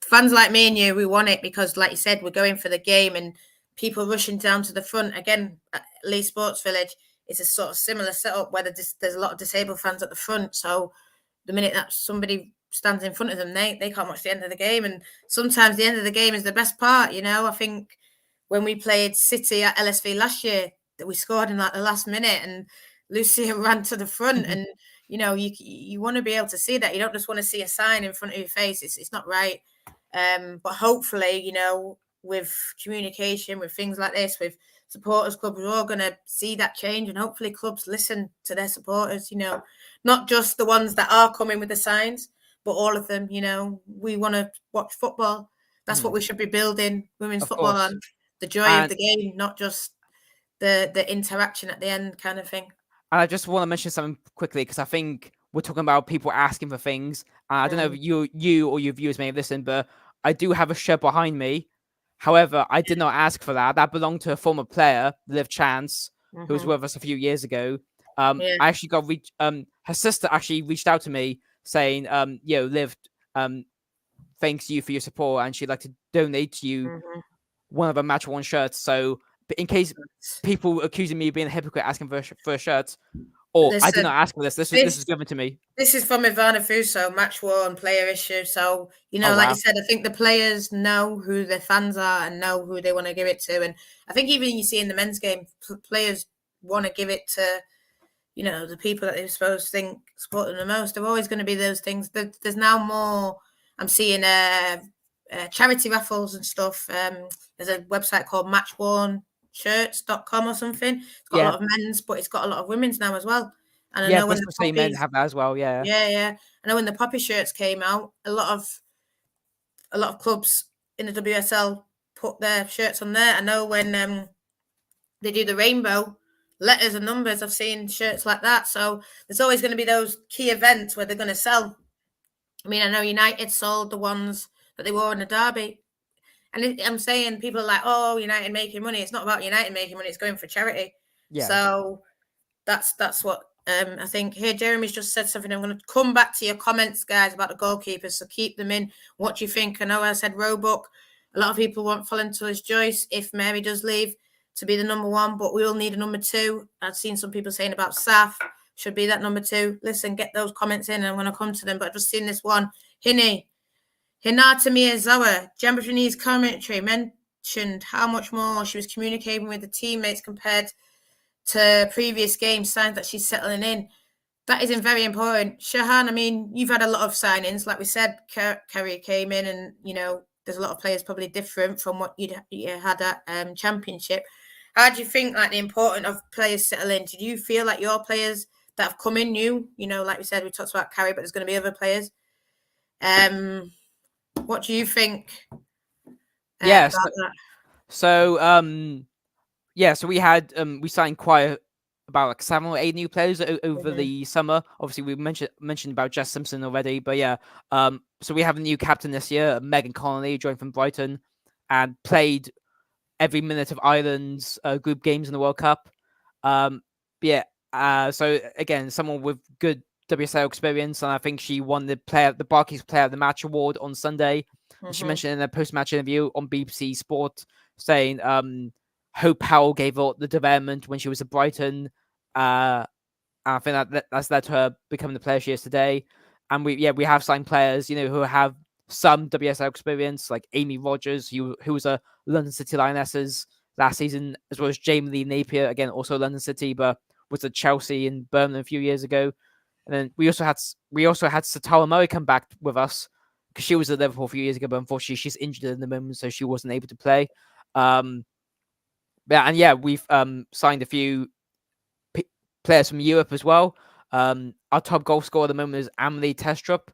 [SPEAKER 1] fans like me and you, we want it because, like you said, we're going for the game, and people rushing down to the front. Again, at Leigh Sports Village, it's a sort of similar setup where there's a lot of disabled fans at the front. So the minute that somebody stands in front of them, they can't watch the end of the game. And sometimes the end of the game is the best part. I think when we played City at LSV last year, that we scored in like the last minute, and Lucia ran to the front, and you want to be able to see that. You don't just want to see a sign in front of your face. It's not right. But hopefully, with communication, with things like this, with supporters clubs, we're all going to see that change, and hopefully clubs listen to their supporters, not just the ones that are coming with the signs, but all of them. We want to watch football. That's what we should be building women's football on, the joy of the game, not just the interaction at the end kind of thing.
[SPEAKER 2] And I just want to mention something quickly, because I think we're talking about people asking for things. I don't know if you or your viewers may have listened, but I do have a shirt behind me. However, I did not ask for that. That belonged to a former player, Liv Chance, who was with us a few years ago. I actually got her sister actually reached out to me saying, Liv, thanks you for your support, and she'd like to donate to you one of her match worn shirts. So, in case people accusing me of being a hypocrite asking for a shirt, or I did not ask for this. This was given to me.
[SPEAKER 1] This is from Ivana Fuso, match worn player issue. So, like you said, I think the players know who their fans are and know who they want to give it to. And I think even you see in the men's game, players want to give it to, the people that they're supposed to think support them the most. There are always going to be those things. There's now more. I'm seeing charity raffles and stuff. There's a website called matchwornshirts.com or something. It's got a lot of men's, but it's got a lot of women's now as well. And I know when
[SPEAKER 2] Bristol City Men have that as well. Yeah.
[SPEAKER 1] I know when the poppy shirts came out, a lot of clubs in the WSL put their shirts on there. I know when they do the rainbow letters and numbers, I've seen shirts like that. So there's always going to be those key events where they're going to sell. I mean, I know United sold the ones that they wore in the derby. And I'm saying people are like, oh, United making money. It's not about United making money. It's going for charity. Yeah. So that's what I think. Here, Jeremy's just said something. I'm going to come back to your comments, guys, about the goalkeepers. So keep them in. What do you think? I know I said Roebuck. A lot of people want Fallen-Tullis Joyce if Mary does leave to be the number one, but we all need a number two. I've seen some people saying about Saf should be that number two. Listen, get those comments in, and I'm going to come to them. But I've just seen this one. Hinata Miyazawa, Japanese commentary mentioned how much more she was communicating with the teammates compared to previous games, signs that she's settling in. That is very important. Shahan, I mean, you've had a lot of signings. Like we said, Kerry came in, and, there's a lot of players probably different from what you had at Championship. How do you think, like, the importance of players settling? Do you feel like your players that have come in new, like we said, we talked about Kerry, but there's going to be other players. What do you think?
[SPEAKER 2] Yes. So we had we signed quite about like 7 or 8 new players over the summer. Obviously, we mentioned about Jess Simpson already, but so we have a new captain this year, Megan Connolly, joined from Brighton, and played every minute of Ireland's group games in the World Cup. So again, someone with good WSL experience, and I think she won the Barclays Player of the Match award on Sunday. And she mentioned in a post-match interview on BBC Sport saying Hope Powell gave up the development when she was at Brighton. And I think that's led to her becoming the player she is today. And we have signed players, who have some WSL experience, like Amy Rogers, who was a London City Lionesses last season, as well as Jamie Lee Napier, again also London City, but was at Chelsea and Birmingham a few years ago. And then we also had Satara Murray come back with us, because she was at Liverpool a few years ago, but unfortunately she's injured at the moment, so she wasn't able to play. We've signed a few players from Europe as well. Our top goal scorer at the moment is Amelie Testrup.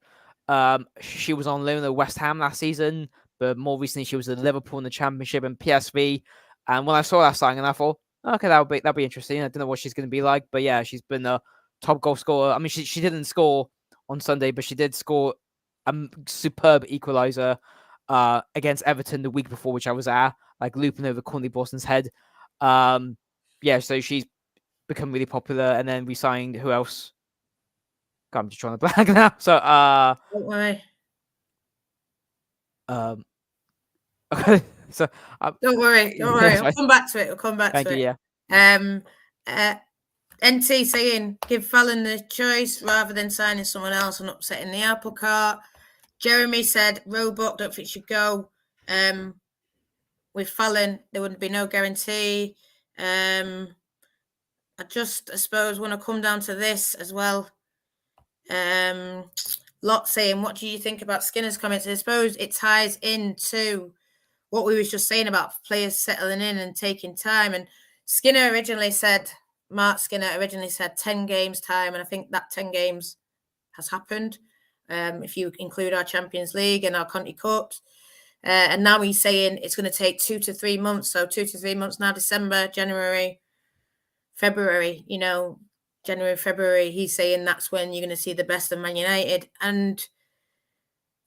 [SPEAKER 2] She was on loan at West Ham last season, but more recently she was at Liverpool in the Championship and PSV. And when I saw that signing, I thought, okay, that'll be interesting. I don't know what she's going to be like, but yeah, she's been a top goal scorer. I mean, she didn't score on Sunday, but she did score a superb equaliser against Everton the week before, which I was at, like looping over Conley Boston's head. So she's become really popular. And then we signed, who else? God, I'm just trying to blank now. So
[SPEAKER 1] don't worry.
[SPEAKER 2] So
[SPEAKER 1] Don't worry. I'll come back to it.
[SPEAKER 2] Thank you.
[SPEAKER 1] Yeah. NT saying give Fallon the choice rather than signing someone else and upsetting the apple cart. Jeremy said Roebuck don't think should go. With Fallon, there would be no guarantee. I suppose want to come down to this as well. Lot saying, what do you think about Skinner's comments? I suppose it ties into what we was just saying about players settling in and taking time. And Mark Skinner originally said 10 games time, and I think that 10 games has happened. If you include our Champions League and our Conti Cups. And now he's saying it's going to take 2 to 3 months. So 2 to 3 months now, December, January, February, January, February, he's saying that's when you're going to see the best of Man United. And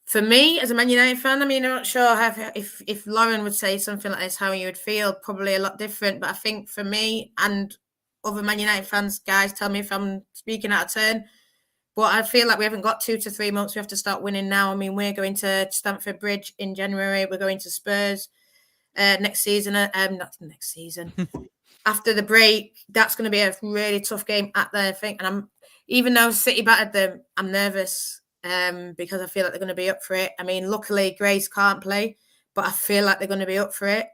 [SPEAKER 1] for me, as a Man United fan, I'm not sure if Lauren would say something like this, how you would feel. Probably a lot different. But I think for me and other Man United fans, guys, tell me if I'm speaking out of turn. But I feel like we haven't got 2 to 3 months. We have to start winning now. We're going to Stamford Bridge in January. We're going to Spurs next season. Not next season. After the break, that's going to be a really tough game at their thing. And even though City battered them, I'm nervous because I feel like they're going to be up for it. Luckily, Grace can't play, but I feel like they're going to be up for it.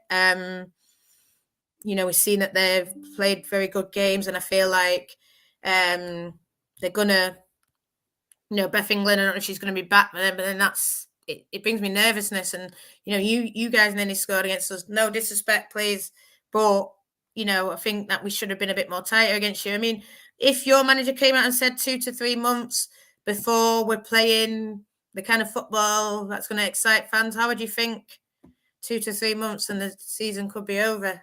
[SPEAKER 1] We've seen that they've played very good games, and I feel like they're going to, Beth England, I don't know if she's going to be back, but then that's it brings me nervousness. And, you guys nearly scored against us. No disrespect, please. But, I think that we should have been a bit more tighter against you. If your manager came out and said 2 to 3 months before we're playing the kind of football that's going to excite fans, how would you think 2 to 3 months and the season could be over?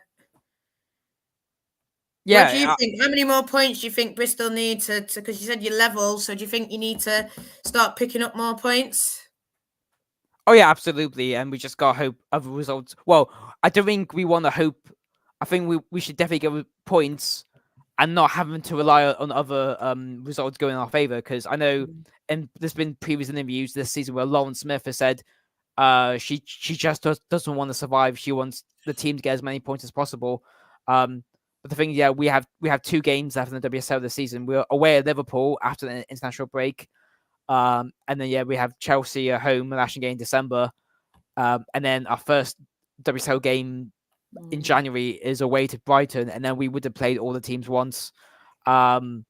[SPEAKER 1] Yeah. What do you think? How many more points do you think Bristol need to because you said you're level, so do you think you need to start picking up more points?
[SPEAKER 2] Oh, yeah, absolutely. And we just got to hope other results. Well, I don't think we want to hope. I think we should definitely get points and not having to rely on other results going in our favour. Because I know, and there's been previous interviews this season where Lauren Smith has said she just doesn't want to survive. She wants the team to get as many points as possible. But the thing, we have 2 games left in the WSL this season. We're away at Liverpool after the international break. And then, we have Chelsea at home, the national game in December. And then our first WSL game in January is away to Brighton. And then we would have played all the teams once. It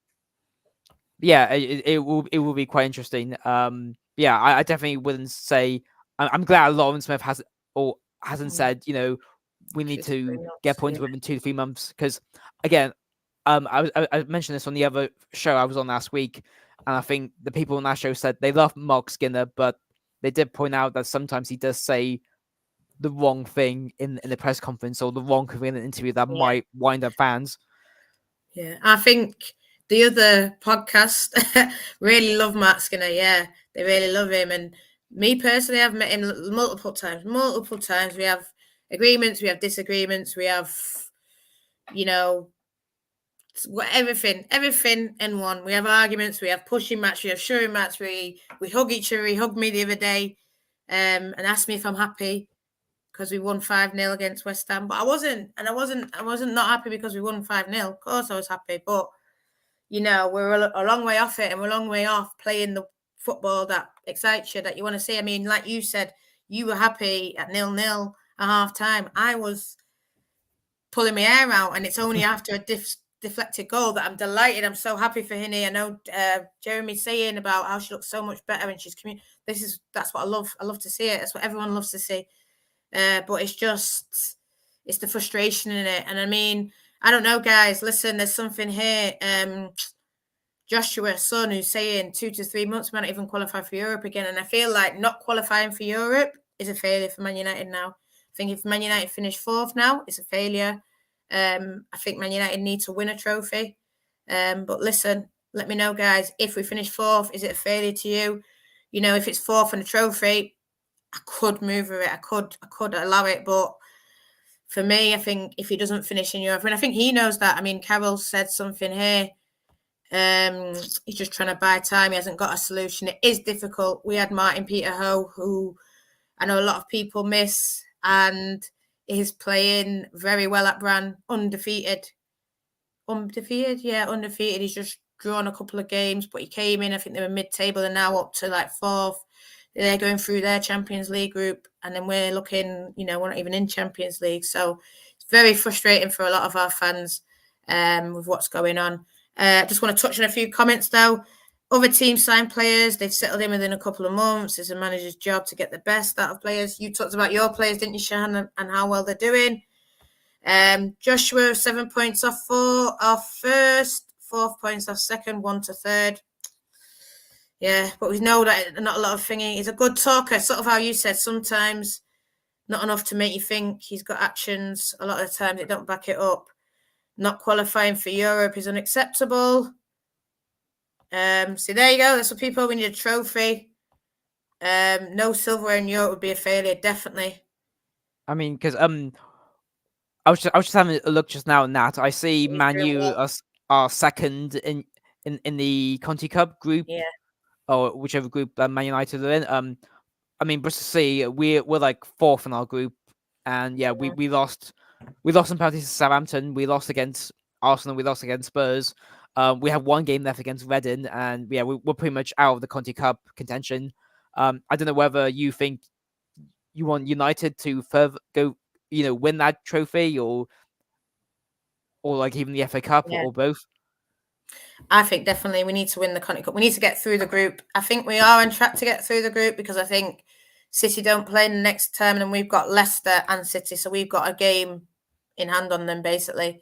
[SPEAKER 2] will be quite interesting. I definitely wouldn't say. I'm glad Lauren Smith hasn't said, we need to get points within 2 to 3 months. Because, again, I mentioned this on the other show I was on last week. And I think the people on that show said they love Mark Skinner, but they did point out that sometimes he does say the wrong thing in the press conference or the wrong thing in an interview that might wind up fans.
[SPEAKER 1] Yeah, I think the other podcast really love Mark Skinner. Yeah, they really love him. And me personally, I've met him multiple times. We have agreements, we have disagreements, we have, everything in one. We have arguments, we have pushing match, we have shoving match. We hug each other. He hugged me the other day and asked me if I'm happy because we won 5-0 against West Ham. But I wasn't not happy because we won 5-0. Of course I was happy. But, we're a long way off it, and we're a long way off playing the football that excites you, that you want to see. Like you said, you were happy at 0-0 at half time. I was pulling my hair out, and it's only after a deflected goal that I'm delighted. I'm so happy for Hinny. I know Jeremy's saying about how she looks so much better and she's that's what I love. I love to see it. That's what everyone loves to see. But it's the frustration in it. And I don't know, guys. Listen, there's something here. Joshua's son who's saying 2 to 3 months might not even qualify for Europe again. And I feel like not qualifying for Europe is a failure for Man United now. I think if Man United finish 4th now, it's a failure. I think Man United need to win a trophy. But listen, let me know, guys. If we finish 4th, is it a failure to you? If it's 4th and a trophy, I could move with it. I could allow it. But for me, I think if he doesn't finish in Europe, and I think he knows that. Carol said something here. He's just trying to buy time. He hasn't got a solution. It is difficult. We had Martin Peter Ho, who I know a lot of people miss, and is playing very well at Bran, undefeated. Undefeated. He's just drawn a couple of games, but he came in. I think they were mid-table and now up to like fourth. They're going through their Champions League group, and then we're looking, we're not even in Champions League. So it's very frustrating for a lot of our fans with what's going on. Just want to touch on a few comments though. Other teams sign players, they've settled in within a couple of months. It's a manager's job to get the best out of players. You talked about your players, didn't you, Shan, and how well they're doing. Joshua, 7 points off first, 4 points off second, 1 to third. Yeah, but we know that not a lot of thingy. He's a good talker, sort of how you said, sometimes not enough to make you think. He's got actions. A lot of the time they don't back it up. Not qualifying for Europe is unacceptable. So there you go. That's what people, we need a trophy. No silverware in Europe would be a failure, definitely.
[SPEAKER 2] I mean, because I was just having a look just now, Nat. I see Man U are second in the Conti Cup group,
[SPEAKER 1] Yeah,
[SPEAKER 2] or whichever group Man United are in. I mean, Bristol City, we're like fourth in our group, and yeah, we lost some penalties to Southampton. We lost against Arsenal. We lost against Spurs. We have one game left against Reading, and yeah, we're pretty much out of the Conti Cup contention. I don't know whether you think you want United to further go, win that trophy, or like even the FA Cup, or both.
[SPEAKER 1] I think definitely we need to win the Conti Cup. We need to get through the group. I think we are on track to get through the group because I think City don't play in the next term, and we've got Leicester and City, so we've got a game in hand on them basically.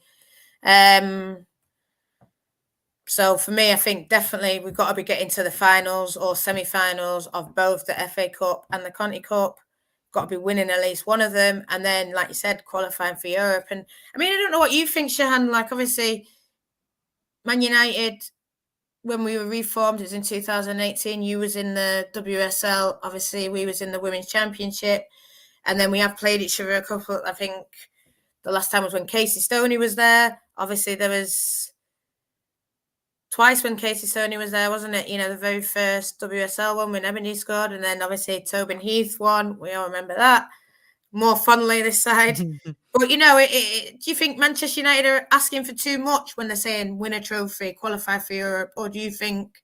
[SPEAKER 1] So for me, I think definitely we've got to be getting to the finals or semi-finals of both the FA Cup and the Conti Cup. Got to be winning at least one of them, and then, like you said, qualifying for Europe. And I mean, I don't know what you think, Shahan. Like, obviously, Man United, when we were reformed, it was in 2018. You was in the WSL. Obviously, we was in the Women's Championship, and then we have played each other a couple. I think the last time was when Casey Stoney was there. Obviously, there was twice when Casey Stoney was there, wasn't it? The very first WSL one when Ebony scored, and then obviously Tobin Heath won. We all remember that more fondly this side. But do you think Manchester United are asking for too much when they're saying win a trophy, qualify for Europe, or do you think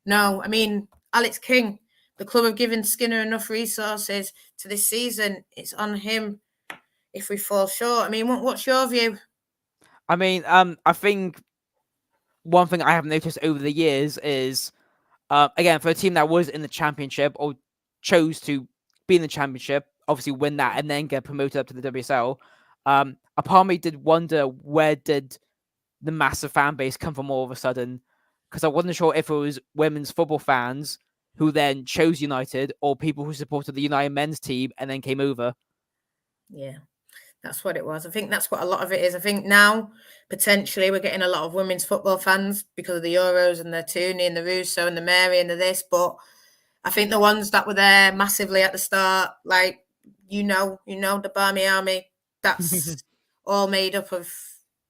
[SPEAKER 1] no? I mean, Alex King, the club have given Skinner enough resources to this season. It's on him if we fall short. I mean, what's your view?
[SPEAKER 2] I mean, I think one thing I have noticed over the years is, again, for a team that was in the Championship or chose to be in the Championship, obviously win that and then get promoted up to the WSL, a part of me did wonder, where did the massive fan base come from all of a sudden? Because I wasn't sure if it was women's football fans who then chose United, or people who supported the United men's team and then came over.
[SPEAKER 1] Yeah, that's what it was. I think that's what a lot of it is. I think now, potentially, we're getting a lot of women's football fans because of the Euros and the Tooney and the Russo and the Mary and the this. But I think the ones that were there massively at the start, like, the Barmy Army, that's all made up of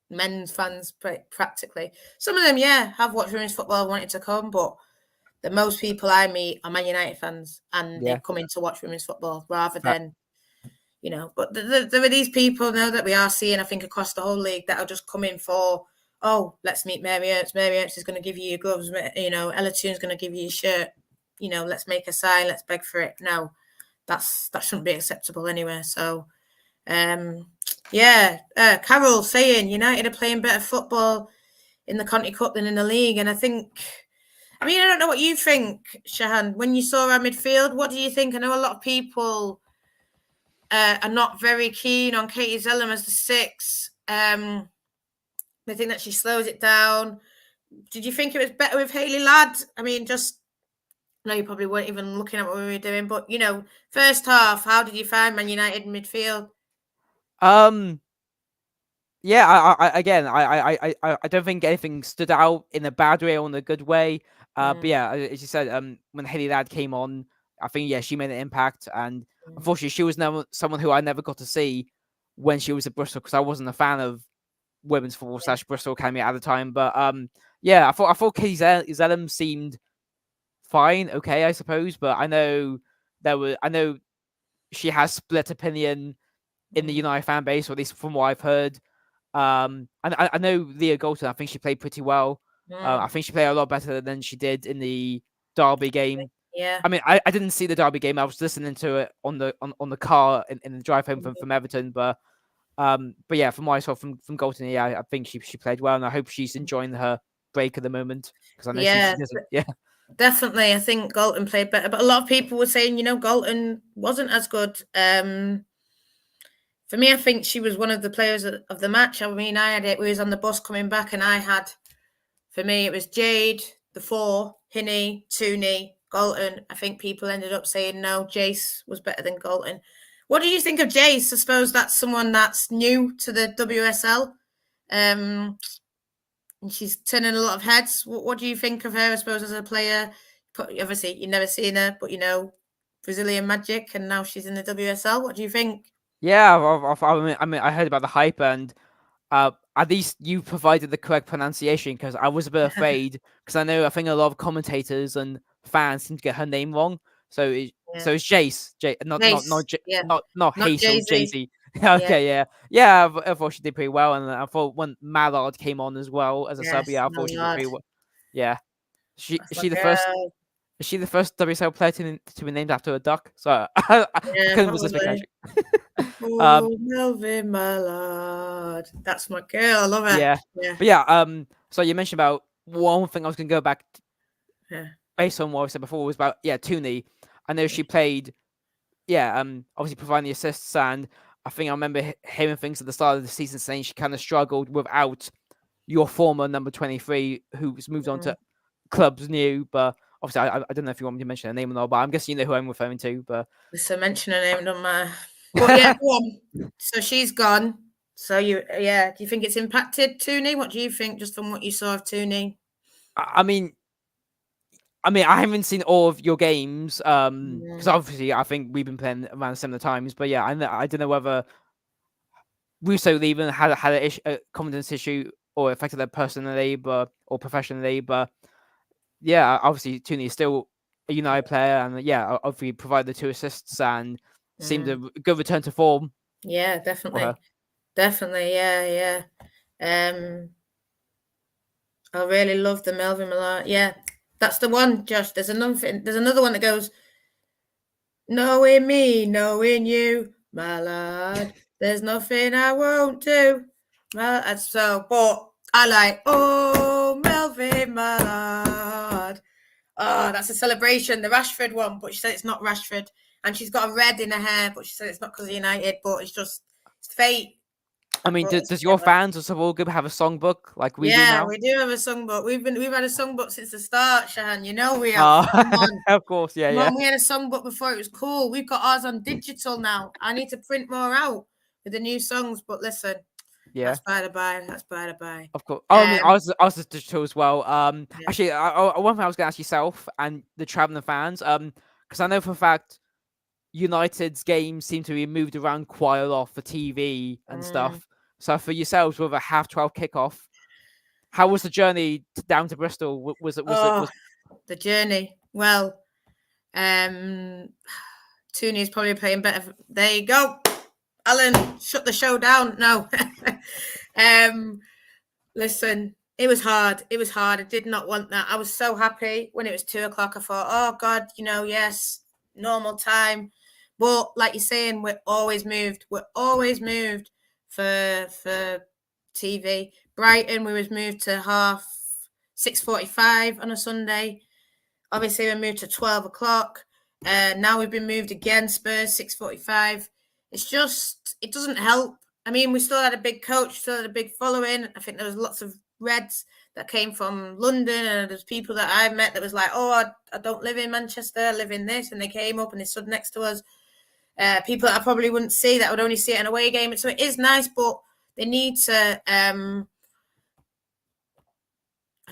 [SPEAKER 1] men's fans practically. Some of them, have watched women's football, wanted to come, but the most people I meet are Man United fans, and they've come in to watch women's football rather than, but there are these people now that we are seeing, I think, across the whole league that are just coming for, let's meet Mary Earps. Mary Earps is going to give you your gloves, Ella Toon's going to give you your shirt, let's make a sign, let's beg for it. No, that shouldn't be acceptable anyway. So, Carol saying United are playing better football in the Conti Cup than in the league. And I don't know what you think, Shahan. When you saw our midfield, what do you think? I know a lot of people are not very keen on Katie Zellum as the 6. They think that she slows it down. Did you think it was better with Hayley Ladd? I mean, I know you probably weren't even looking at what we were doing, but first half, how did you find Man United midfield?
[SPEAKER 2] Yeah, I don't think anything stood out in a bad way or in a good way. But yeah, as you said, when Hayley Ladd came on, I think she made an impact, and unfortunately, she was never someone who I never got to see when she was at Bristol, because I wasn't a fan of women's football / Bristol Academy at the time. But I thought Katie Zellum seemed fine, okay, I suppose. But I know she has split opinion in the United fan base, or at least from what I've heard. And I know Leah Galton. I think she played pretty well. I think she played a lot better than she did in the Derby game.
[SPEAKER 1] Yeah.
[SPEAKER 2] I mean, I didn't see the Derby game. I was listening to it on the car in the drive home from Everton. But yeah, from what I saw from Galton, yeah, I think she played well, and I hope she's enjoying her break at the moment, because I know she
[SPEAKER 1] Yeah,
[SPEAKER 2] doesn't. Yeah.
[SPEAKER 1] definitely. I think Galton played better, but a lot of people were saying, Galton wasn't as good. For me, I think she was one of the players of the match. I mean, I had it. We was on the bus coming back, and I had, for me, it was Jade, the four, Hinny, Tooney, Galton. I think people ended up saying no, Jace was better than Galton. What do you think of Jace? I suppose that's someone that's new to the WSL. And she's turning a lot of heads. What do you think of her, I suppose, as a player? Obviously, you've never seen her, but Brazilian magic, and now she's in the WSL. What do you think?
[SPEAKER 2] Yeah, I mean, I heard about the hype, and at least you provided the correct pronunciation, because I was a bit afraid, because I think a lot of commentators and fans seem to get her name wrong. So so it's Jace,
[SPEAKER 1] Jace, yeah,
[SPEAKER 2] not
[SPEAKER 1] not
[SPEAKER 2] Hazel,
[SPEAKER 1] Jay Z.
[SPEAKER 2] Jay-Z.
[SPEAKER 1] Yeah,
[SPEAKER 2] Okay, yeah. I thought she did pretty well, and I thought when Mallard came on as well as a sub,
[SPEAKER 1] yes,
[SPEAKER 2] yeah, I
[SPEAKER 1] my
[SPEAKER 2] thought she did
[SPEAKER 1] lord,
[SPEAKER 2] pretty well. Yeah,
[SPEAKER 1] that's my girl.
[SPEAKER 2] is she the first WSL player to be named after a duck? So I
[SPEAKER 1] Yeah,
[SPEAKER 2] couldn't resist the
[SPEAKER 1] probably.
[SPEAKER 2] catching. um,
[SPEAKER 1] Oh, Melvin Mallard, that's my girl. I love her.
[SPEAKER 2] yeah,
[SPEAKER 1] Yeah,
[SPEAKER 2] but yeah. So you mentioned about one thing I was gonna go back
[SPEAKER 1] yeah,
[SPEAKER 2] based on what I said before was about Tooney. I know she played, obviously providing the assists, and I think I remember hearing things at the start of the season saying she kind of struggled without your former number 23, who's moved on to clubs new. But obviously, I don't know if you want me to mention her name or not, but I'm guessing you know who I'm referring to. But
[SPEAKER 1] so mention her name, don't matter. But yeah, go on. So she's gone. So do you think it's impacted Tooney? What do you think, just from what you saw of Tooney?
[SPEAKER 2] I mean, I haven't seen all of your games, because obviously I think we've been playing around similar times. But yeah, I don't know whether Russo leaving had a confidence issue or affected them personally, or professionally. But yeah, obviously Tooney is still a United player, and yeah, obviously provided the 2 assists and seemed a good return to form
[SPEAKER 1] Yeah,
[SPEAKER 2] for her.
[SPEAKER 1] definitely, yeah. I really love the Melvin Mallard. Yeah, that's the one, Josh. There's another one that goes, knowing me, knowing you, my lad. There's nothing I won't do. But I like, oh, Melvin Mallard. Oh, that's a celebration, the Rashford one, but she said it's not Rashford. And she's got a red in her hair, but she said it's not because of United, but it's fate.
[SPEAKER 2] I mean,
[SPEAKER 1] Brought us
[SPEAKER 2] does your
[SPEAKER 1] together.
[SPEAKER 2] fans of Savolga have a songbook like we do
[SPEAKER 1] Yeah,
[SPEAKER 2] now?
[SPEAKER 1] we do have a songbook. We've had a songbook since the start, Shahan. You know we have. Come on.
[SPEAKER 2] Of course, yeah, yeah.
[SPEAKER 1] Mum, we had a songbook before it was cool. We've got ours on digital now. I need to print more out with the new songs. But listen,
[SPEAKER 2] Yeah,
[SPEAKER 1] that's by the by. That's by the by.
[SPEAKER 2] of course. Oh, I mean,
[SPEAKER 1] Um,
[SPEAKER 2] I was digital as well.
[SPEAKER 1] yeah.
[SPEAKER 2] Actually, one thing I was going to ask yourself and the traveling fans, because I know for a fact United's games seem to be moved around quite a lot for TV and stuff. So for yourselves, with a 12:30 kickoff, how was the journey down to Bristol?
[SPEAKER 1] Oh, the journey. Well, Tooney's probably playing better. There you go, Alan. Shut the show down. No. Listen, it was hard. It was hard. I did not want that. I was so happy when it was 2 o'clock. I thought, oh God, yes, normal time. But like you're saying, we're always moved. We're always moved for TV. Brighton, we was moved to 6:45 on a Sunday. Obviously, we moved to 12 o'clock. Now we've been moved again. Spurs 6:45. It doesn't help. I mean, we still had a big coach, still had a big following. I think there was lots of Reds that came from London, and there's people that I met that was like, oh, I don't live in Manchester, I live in this, and they came up and they stood next to us. People that I probably wouldn't see, that would only see it in an away game. So it is nice, but they need to. I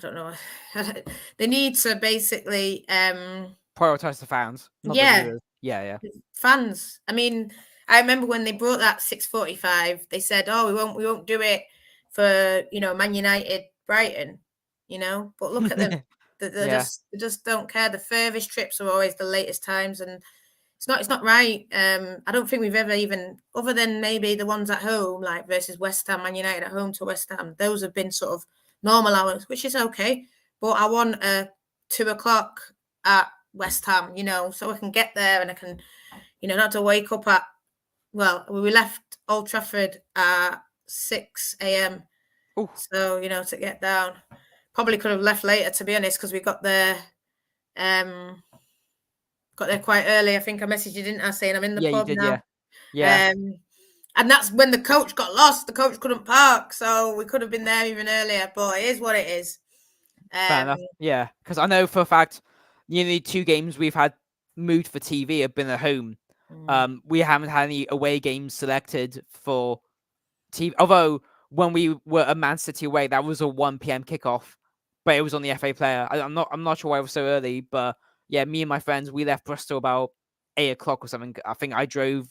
[SPEAKER 1] don't know. They need to basically.
[SPEAKER 2] Prioritize the fans, not the
[SPEAKER 1] Yeah,
[SPEAKER 2] viewers. Yeah.
[SPEAKER 1] fans. I mean, I remember when they brought that 6:45, they said, "Oh, we won't do it for Man United, Brighton." But look at them. They
[SPEAKER 2] Yeah.
[SPEAKER 1] just don't care. The furthest trips are always the latest times, and It's not right. I don't think we've ever even, other than maybe the ones at home, like versus West Ham, Man United at home to West Ham, those have been sort of normal hours, which is okay. But I want a 2:00 at West Ham, so I can get there and I can, not to wake up at, well, we left Old Trafford at 6 a.m.
[SPEAKER 2] Ooh.
[SPEAKER 1] So, to get down. Probably could have left later, to be honest, because we got there quite early. I think I messaged you, didn't I, saying I'm in the pub
[SPEAKER 2] you did,
[SPEAKER 1] now.
[SPEAKER 2] Yeah.
[SPEAKER 1] And that's when the coach got lost. The coach couldn't park, so we could have been there even earlier. But it is what it is.
[SPEAKER 2] Fair enough. Yeah, because I know for a fact, the 2 games we've had moved for TV have been at home. We haven't had any away games selected for TV. Although when we were at Man City away, that was a 1 p.m. kickoff, but it was on the FA Player. I'm not sure why it was so early, but yeah, me and my friends, we left Bristol about 8:00 or something. I think I drove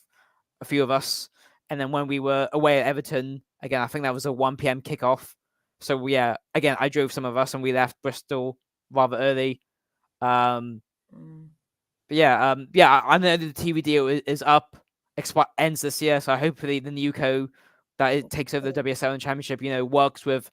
[SPEAKER 2] a few of us, and then when we were away at Everton again, I think that was a 1 p.m. kickoff. So yeah, again, I drove some of us, and we left Bristol rather early. But yeah, I know the TV deal is up, ends this year. So hopefully the new co that it takes over the WSL and Championship, works with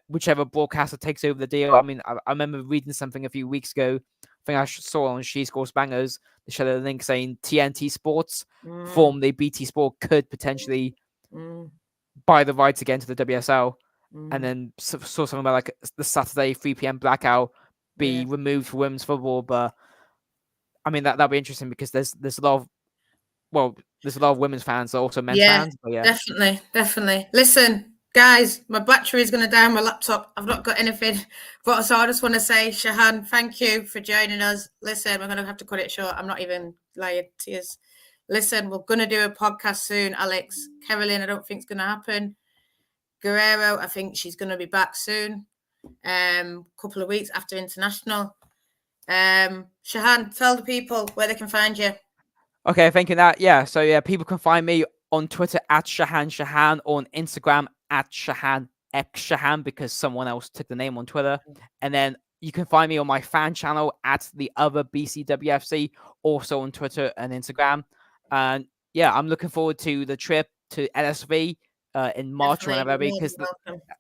[SPEAKER 2] whichever broadcaster takes over the deal. I mean, I remember reading something a few weeks ago. I think I saw on She Scores Bangers. They showed a link saying TNT Sports, formerly BT Sport, could potentially buy the rights again to the WSL, and then saw something about like the Saturday 3 p.m. blackout be removed for women's football. But I mean that'll be interesting because there's a lot of women's fans, also men's fans. But yeah,
[SPEAKER 1] definitely. Listen, guys, my battery is going to die on my laptop. I've not got anything, but so I just want to say, Shahan, thank you for joining us. Listen, we're going to have to cut it short. I'm not even lying to you. Listen, we're going to do a podcast soon, Alex. Carolyn, I don't think it's going to happen. Guerrero, I think she's going to be back soon. Couple of weeks after international. Shahan, tell the people where they can find you.
[SPEAKER 2] Okay, thank you. That so yeah, people can find me on Twitter at Shahan, or on Instagram at Shahan because someone else took the name on Twitter, and then you can find me on my fan channel at the other BCWFC, also on Twitter and Instagram. And yeah, I'm looking forward to the trip to LSV in March or whenever that'll be, because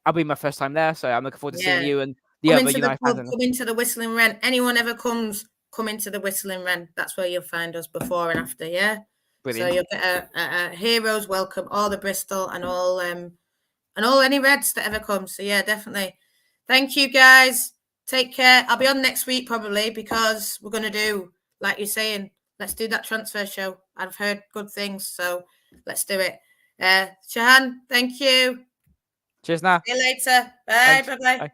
[SPEAKER 2] I'll be my first time there, so I'm looking forward to seeing you and the other United fans.
[SPEAKER 1] Come into the Whistling Wren. Anyone ever comes, come into the Whistling Wren. That's where you'll find us before and after. Yeah. Brilliant. So you'll get a hero's welcome, all the Bristol and all any Reds that ever come. So yeah, definitely. Thank you guys. Take care. I'll be on next week probably because we're gonna do, like you're saying, let's do that transfer show. I've heard good things, so let's do it. Shahan, thank you.
[SPEAKER 2] Cheers now.
[SPEAKER 1] See you later. Bye. Bye.